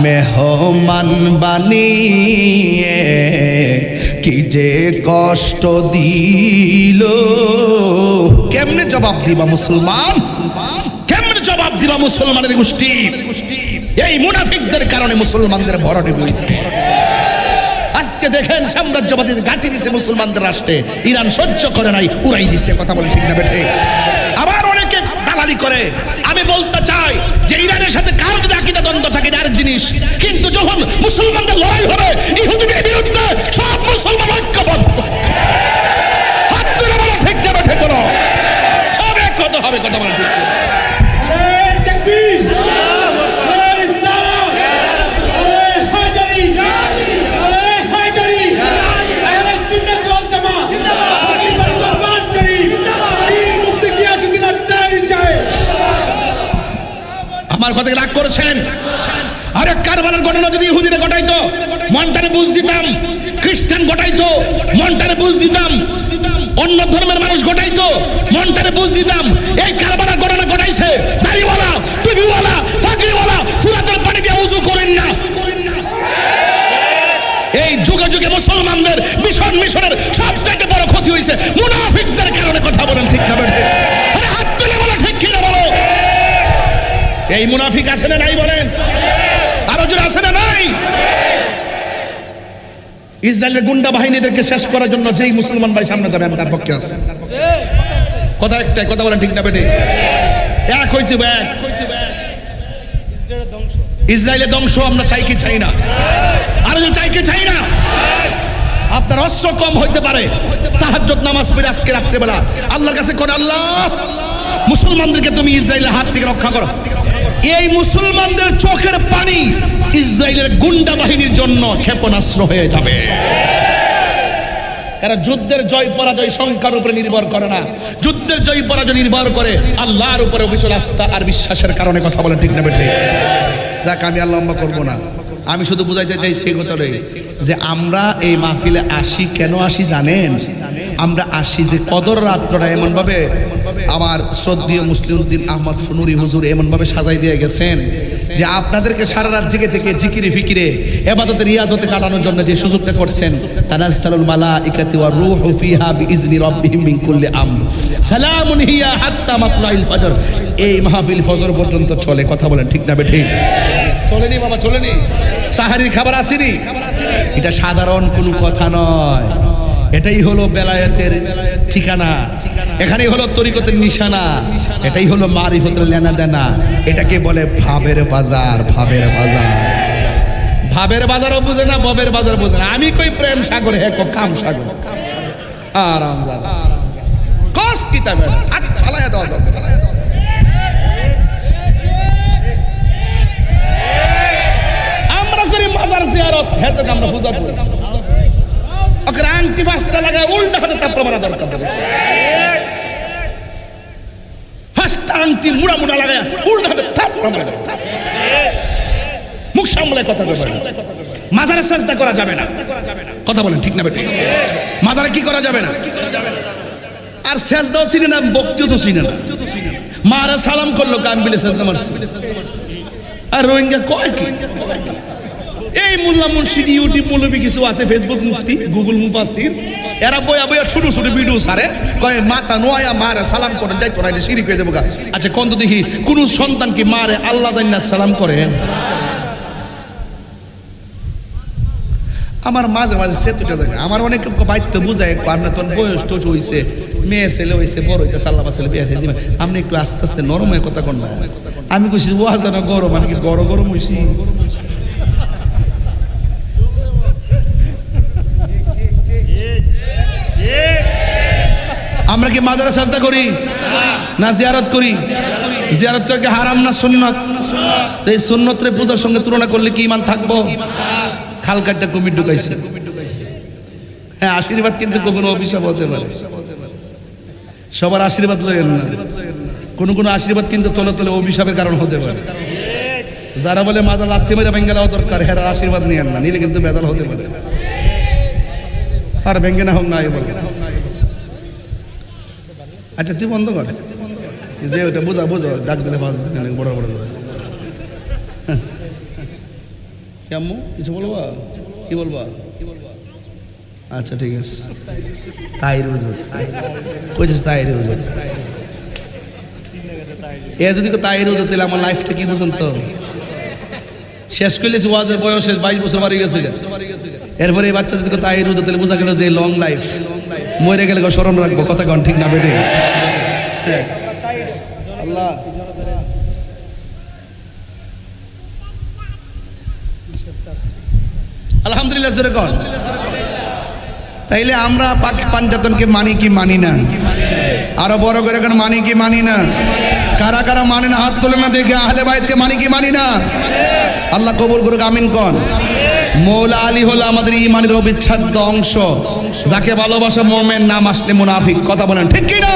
A: মেহমান বানিয়ে কি যে কষ্ট দিল, কেমনে জবাব দিবা মুসলমান? কেমনে জবাব দিবা মুসলমানের গোষ্ঠী? এই মুনাফিকদের কারণে মুসলমানদের ভরণে বইছে। আজকে দেখেন সাম্রাজ্যবাদী ঘাঁটি দিছে মুসলমানদের রাষ্ট্রে, ইরান সহ্য করে নাই, উড়াই দিছে। কথা বলে ঠিক না বেঠে? আবার অনেকে দালালি করে। আমি বলতে চাই যে ইরানের সাথে কার যদি আকীদা দ্বন্দ্ব থাকে আরেক জিনিস, কিন্তু যখন মুসলমানদের লড়াই হবে ইহুদিদের বিরুদ্ধে সব মুসলমান ঐক্যবদ্ধ, হাত তুলে বলা ঠিক না বেঠে? কোনো সব এক কথা হবে। কথা বলা ঠিক? আমার কথা রাগ করেছেন? আরে কারবালার ঘটনা যদি ইহুদিরা ঘটাইতো মনটারে বুঝ দিতাম, খ্রিস্টান ঘটাইতো মনটারে বুঝ দিতাম, অন্য ধর্মের মানুষ ঘটাইতো মনটারে বুঝ দিতাম। এই কারবালার ঘটনা ঘটাইছে দাড়িওয়ালা, টুপিওয়ালা, পাগড়িওয়ালা, ফুরাতের পানি দিয়ে ওযু করেন না। এই যুগে যুগে মুসলমানদের মিশনের সবথেকে বড় ক্ষতি হয়েছে মুনাফিকদের কারণে। কথা বলেন ঠিক না বেঠে? আরে হাত তুলে বলো ঠিক কিনা বলো? এই মুনাফিক আছে না নাই বলেন, আরো জোরে আছে না নাই? ইসরায়েলের গুন্ডা বাহিনীদেরকে শেষ করার জন্য যেই মুসলমান ভাই সামনে যাবে আমি তার পক্ষে আছি। কথা একটাই, কথা বলেন ঠিক না বেটে? এক হইতে হবে, এক।
B: ইসরায়েলের ধ্বংস,
A: ইসরায়েলের ধ্বংস আমরা চাই কি চাই না? আরো চাই কি চাই না? আপনার অস্ত্র কম হইতে পারে, তাহাজ্জুদ নামাজ পড়ে আজকে রাত্রিবেলা আল্লাহর কাছে করে, আল্লাহ মুসলমানদেরকে তুমি ইসরায়েলের হাত থেকে রক্ষা করো। এই মুসলমানদের চোখের পানি ইসরায়েলের গুন্ডা বাহিনীর জন্য ক্ষেপণাস্ত্র হয়ে যাবে। কারণ যুদ্ধের জয় পরাজয় সংখ্যার উপরে নির্ভর করে না, যুদ্ধের জয় পরাজয় নির্ভর করে আল্লাহর উপরে অবিচল আস্থা আর বিশ্বাসের কারণে। কথা বলেন ঠিক না বেঠিক? যাক, আমি আর লম্বা করবো না, আমি শুধু বুঝাইতে চাইছি এই কথাটাই যে আমরা এই মাহফিলে আসি। কেন আসি জানেন? আমরা আসি যে কদর রাত্রটা এমনভাবে আমার শ্রদ্ধেয় মুসলিউদ্দিন আহমদ ফুনুরি হুজুর এমনভাবে সাজাই দিয়ে গেছেন যে আপনাদেরকে সারা রাত জেগে থেকে জিকিরে ফিকিরে ইবাদতের রিয়াজতে কাটানোর জন্য যে সুযোগটা করছেন, তানাজ্জালুল মালাইকাতু ওয়ার রূহু ফিহা বিইজনি রাব্বিহিম মিন কুল্লি আমর সালামুন হিয়া হাত্তা মাতলাইল ফজর। এই মাহফিল ফজর পর্যন্ত চলে। কথা বলেন ঠিক না বেঠিক? চলেনি বাবা, চলেনি? সাহারির খাবার আসেনি? এটা সাধারণ কোনো কথা নয়, এটাই হলো বেলায়েতের ঠিকানা, এখানেই হলো তরিকতের নিশানা, এটাই হলো মারিফতের লেনা দেনা। এটাকে বলে ভাবের বাজার। ভাবের বাজার, ভাবের বাজারও বুঝে না, ববের বাজার বুঝে না। আমি কই প্রেম সাগর, হে কো কাম সাগর। আরাম জাদা কস কিতাবে আট ফালায়া দাও দাও। আমরা করি মাজার জিয়ারত, হেতে আমরা পূজা করি। ওকে আংটি ফাস্টা লাগায় উল্টা হাতে তাপড়া মারা দরকার। ফাস্টা আংটি মুড়া মুড়া লাগায় উল্টা হাতে তাপড়া মারা দরকার। মুখ সামলে কথা বলবেন। মাজারে সাজদা করা যাবে না। কথা বলেন ঠিক না বেটা? মাজারে কি করা যাবে না? আর সাজদাও চিনে না, বক্তব্য তো চিনে না। মারা সালাম করলো, কান বিলে সাজদা মারছে। আর রোহিঙ্গা কয় কি? এই মোল্লা মুন্সিদ, ইউটিউব মৌলবী কিছু আছে, ফেসবুক মুফতি, গুগল মুফাসসির, এরা বইয়া বইয়া ছোট ছোট ভিডিও সারে, কয় মাতা নোয়া মারে সালাম করে যাই করাইলে শিরিক হয়ে যাবো। আচ্ছা কোন তো দেখি কোন সন্তান কি মারে আল্লাহ জান্না সালাম করে? আমার মাঝে মাঝে সেতুটা জায়গা আমার অনেক বাইতে বুঝায়, আপনার তোর বয়স টোট হয়েছে, মেয়ে ছেলে হয়েছে, বড় হইতে সাল্লামা ছেলে বিয়ে দিবেন, আপনি একটু আস্তে আস্তে নরম হয়ে কথা কন না। আমি কইছি ও যেন গরম, মানে কি গরম গরম হয়েছি? আমরা কি মাজারে সাজদা করি না জিয়ারত করি? জিয়ারত করে হারাম না সুন্নাত? এই সুন্নতরে পূজার সঙ্গে তুলনা করলে কি ইমান থাকবো? খাল কাটটা কুমির ঢুকাইছে। হ্যাঁ, আশীর্বাদ কিন্তু কখনো অভিশাপ হতে পারে। সবার আশীর্বাদ লইেন না, কোন কোন আশীর্বাদ কিন্তু তলে তলে অভিশাপের কারণ হতে পারে। যারা বলে মাজার লাথি মেরে ভেঙ্গে দেওয়া দরকার, হ্যাঁ আশীর্বাদ নিয়েন না, নিলে কিন্তু বেজাল হতে পারে। আর ভেঙ্গে না হোক না বলে। আচ্ছা তুই বন্ধ কর, যে ওটা বোঝা বোঝো, ডাক দিলে বাজ বড় বড় করে। কেমন কিছু বলবা? কি বলবা? আচ্ছা ঠিক আছে। তাইর হুজুর কইছিস, তাইর হুজুর। এ যদি তাইর হুজুর, তাহলে আমার লাইফটা কি বুঝুন তো? শেষ করলেছি, ওয়াজের বয়স 22 বছর বাড়ি গেছে। এরপরে এই বাচ্চা যদি তাইর হুজুর, তাহলে বোঝা গেল যে লং লাইফ, মরে গেলে স্মরণ রাখবো। কথা কন ঠিক না বেটে? আল্লাহ আলহামদুলিল্লাহ জোরে কন। তাইলে আমরা পাঞ্জাতনকে মানি কি মানি না? আরো বড় করে কেন মানি কি মানি না? কারা কারা মানে না হাত তোলে না দেখে। আহলে বাইতকে মানি কি মানি না? আল্লাহ কবুল করুক, আমিন কন। মৌলা আলী হলো আমাদের ইমানের অবিচ্ছেদ্য অংশ, যাকে ভালোবাসা মুমিন, নাম আসলে মুনাফিক। কথা বলেন ঠিক কি না?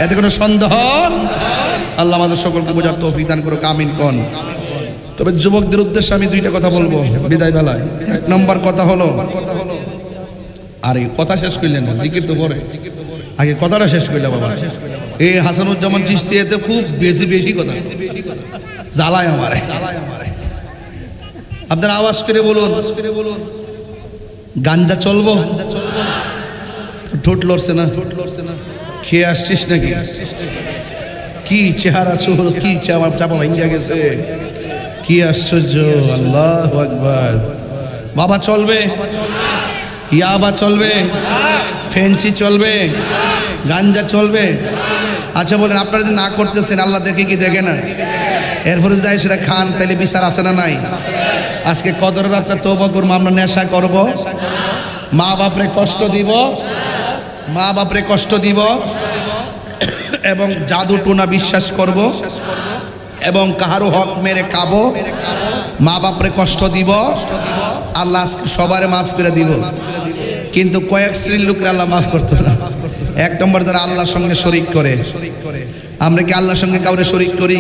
A: এতে কোনো সন্দেহ? আল্লাহ আমাদের সকলকে বোঝার তৌফিক দান করুক, আমিন কন। তবে যুবকদের উদ্দেশ্যে আমি দুইটা কথা বলবো বিদায় বেলায়। এক নম্বর কথা হলো, আরে কথা শেষ করলেন না, জিকির তো পরে, আগে কথাটা শেষ করলে বাবা। এই হাসানুজ্জামান চিশতি এতে খুব বেশি বেশি কথা জ্বালায় আমারে। আপনারা আওয়াজ করে বলুন, গাঞ্জা চলবো? ঠোঁট লড়ছে না? খেয়ে আসছিস নাকি? কি চেহারা চোর, কি চাপা চাপা ভেঙে গেছে, কি আশ্চর্য। আল্লাহু আকবার। বাবা চলবে, ইয়াবা চলবে, ফেন্সি চলবে, গাঞ্জা চলবে। আচ্ছা বলেন, আপনারা যে না করতেছেন আল্লাহ দেখে কি দেখে না? এরপরে যাই সেটা খান, তাহলে বিচার আছে না নাই? আজকে কদর রাত্রে তওবা করবো, আমরা নেশা করব, মা বাপরে কষ্ট দিব, মা বাপরে কষ্ট দিব, এবং জাদু টোনা বিশ্বাস করব, এবং কাহারও হক মেরে খাবো, মা বাপরে কষ্ট দিব। আল্লাহ আজকে সবারে মাফ করে দিব, কিন্তু কয়েক শ্রেণীর লোকের আল্লাহ মাফ করতো না। এক নম্বর, যারা আল্লাহর সঙ্গে শরিক করে। আমরা কি আল্লাহর সঙ্গে কাউরে শরিক করি?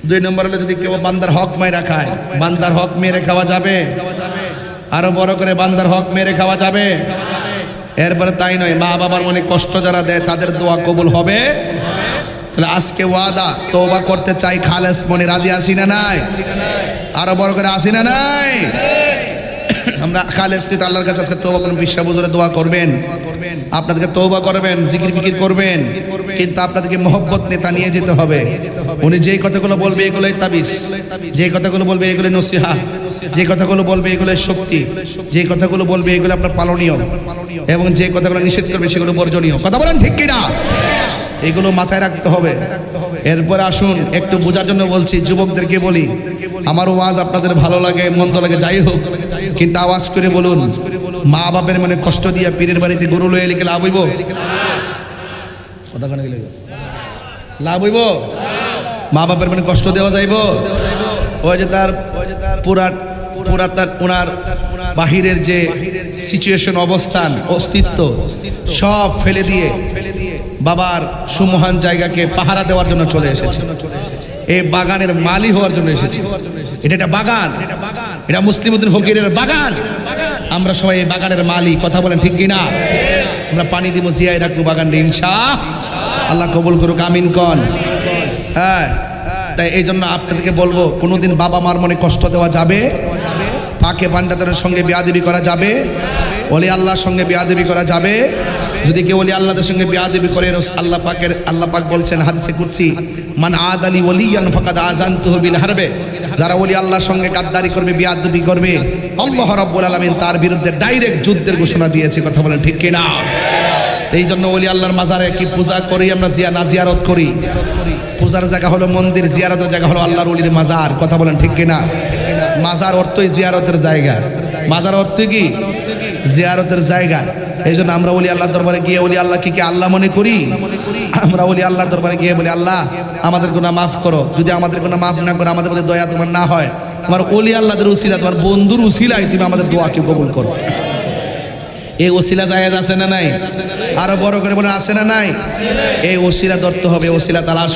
A: দুই নম্বর হলে যদি কেউ বান্দার হক মেরে খায়, বান্দার হক মেরে খাওয়া যাবে? আরো বড় করে বান্দার হক মেরে খাওয়া যাবে? এরপরে তাই নয়, মা বাবার মনে কষ্ট যারা দেয় তাদের দোয়া কবুল হবে। তাহলে আজকে ওয়াদা, তওবা করতে চাই খালেস মনে, রাজি আছি না নাই? আরো বড় করে আছি না নাই? আমরা খালেস তো আল্লাহর কাছে আজকে তওবা করবেন, বিশ্বাস বুঝে দোয়া করবেন, আপনাদেরকে তওবা করবেন, জিকির ফিকির করবেন, কিন্তু আপনাদেরকে মহব্বত নেতা নিয়ে যেতে হবে। উনি যেই কথাগুলো বলবে এগুলোই তাবিজ, যে কথাগুলো বলবে এগুলো নসিহা, যে কথাগুলো বলবে এগুলো শক্তি, যে কথাগুলো বলবে এগুলো আপনার পালনীয়, এবং যে কথাগুলো নিষেধ করবে সেগুলো বর্জনীয়। কথা বলেন ঠিক কিনা? এগুলো মাথায় রাখতে হবে। এরপর আসুন, একটু বোঝার জন্য বলছি, যুবকদেরকে বলি, আমার ওয়াজ আপনাদের ভালো লাগে মন্দ লাগে যাই হোক, কিন্তু আওয়াজ করে বলুন, মা বাপের মনে কষ্ট দিয়া পীরের বাড়িতে গরু লয়ে লিখে লাভ হইব? কথা কেন গেলে লাভ হইব? মা বাপের মনে কষ্ট দেওয়া যাইব? ওই যে তার পুরা তার ওনার বাহিরের যে সিচুয়েশন, অবস্থান, অস্তিত্ব সব ফেলে দিয়ে বাবার সুমহান জায়গাকে পাহারা দেওয়ার জন্য চলে এসেছে, এই বাগানের মালি হওয়ার জন্য এসেছে। এটা একটা বাগান, এটা মুসলিমউদ্দিন ফকিরের বাগান। আমরা সবাই এই বাগানের মালি। কথা বলেন ঠিক কিনা? আমরা পানি দিব, জিয়ায় রাখবো বাগানটা, ইনশাআল্লাহ কবুল করুক, আমিন কন। হ্যাঁ, তাই এই জন্য আপনাদেরকে বলবো, কোনোদিন বাবা মার মনে কষ্ট দেওয়া যাবে? পাকে পান্ডাতের সঙ্গে বিয়াদবি করা যাবে? ওলি আল্লাহর সঙ্গে বিয়াদবি করা যাবে? যদি কেউ ওলি আল্লাহদের সঙ্গে বিয়াদবি করে, আল্লাহ পাক বলছেন হাদিসে কুদসি, মান আদালি ওলিয়ান ফাকাদ আযানতুহু বিল হারবে, যারা ওলি আল্লাহর সঙ্গে গাদ্দারি করবে, বিয়াদবি করবে, আল্লাহ রাব্বুল আলামিন তার বিরুদ্ধে ডাইরেক্ট যুদ্ধের ঘোষণা দিয়েছে। কথা বলেন ঠিক কিনা? এই জন্য ওলি আল্লাহর মাজারে কি পূজা করি আমরা, জিয়ারত করি। পূজার জায়গা হলো মন্দির, জিয়ারতের জায়গা হলো আল্লাহর ওলির মাজার। কথা বলেন ঠিক কিনা? মাজার অর্থই জিয়ারতের জায়গা, মাজার অর্থ কি? জিয়ারতের জায়গা। এই জন্য আমরা ওলি আল্লাহর দরবারে গিয়ে ওলি আল্লাহকে কি আল্লাহ মনে করি? আমরা ওলি আল্লাহর দরবারে গিয়ে বলি, আল্লাহ আমাদের গুনাহ মাফ করো। যদি আমাদের গুনাহ মাফ না করো, আমাদের প্রতি দয়া তোমার না হয়, তোমার ওলি আল্লাহদের উসিলা, তোমার বন্ধুর উসিলায় তুমি আমাদের দোয়াকে কবুল করো। এই ওসিলা জায়েজ আছে না নাই? আরো বড় করে বলেন আছে না নাই? এই ওসিলা ধরতে হবে, ওসিলা তালাশ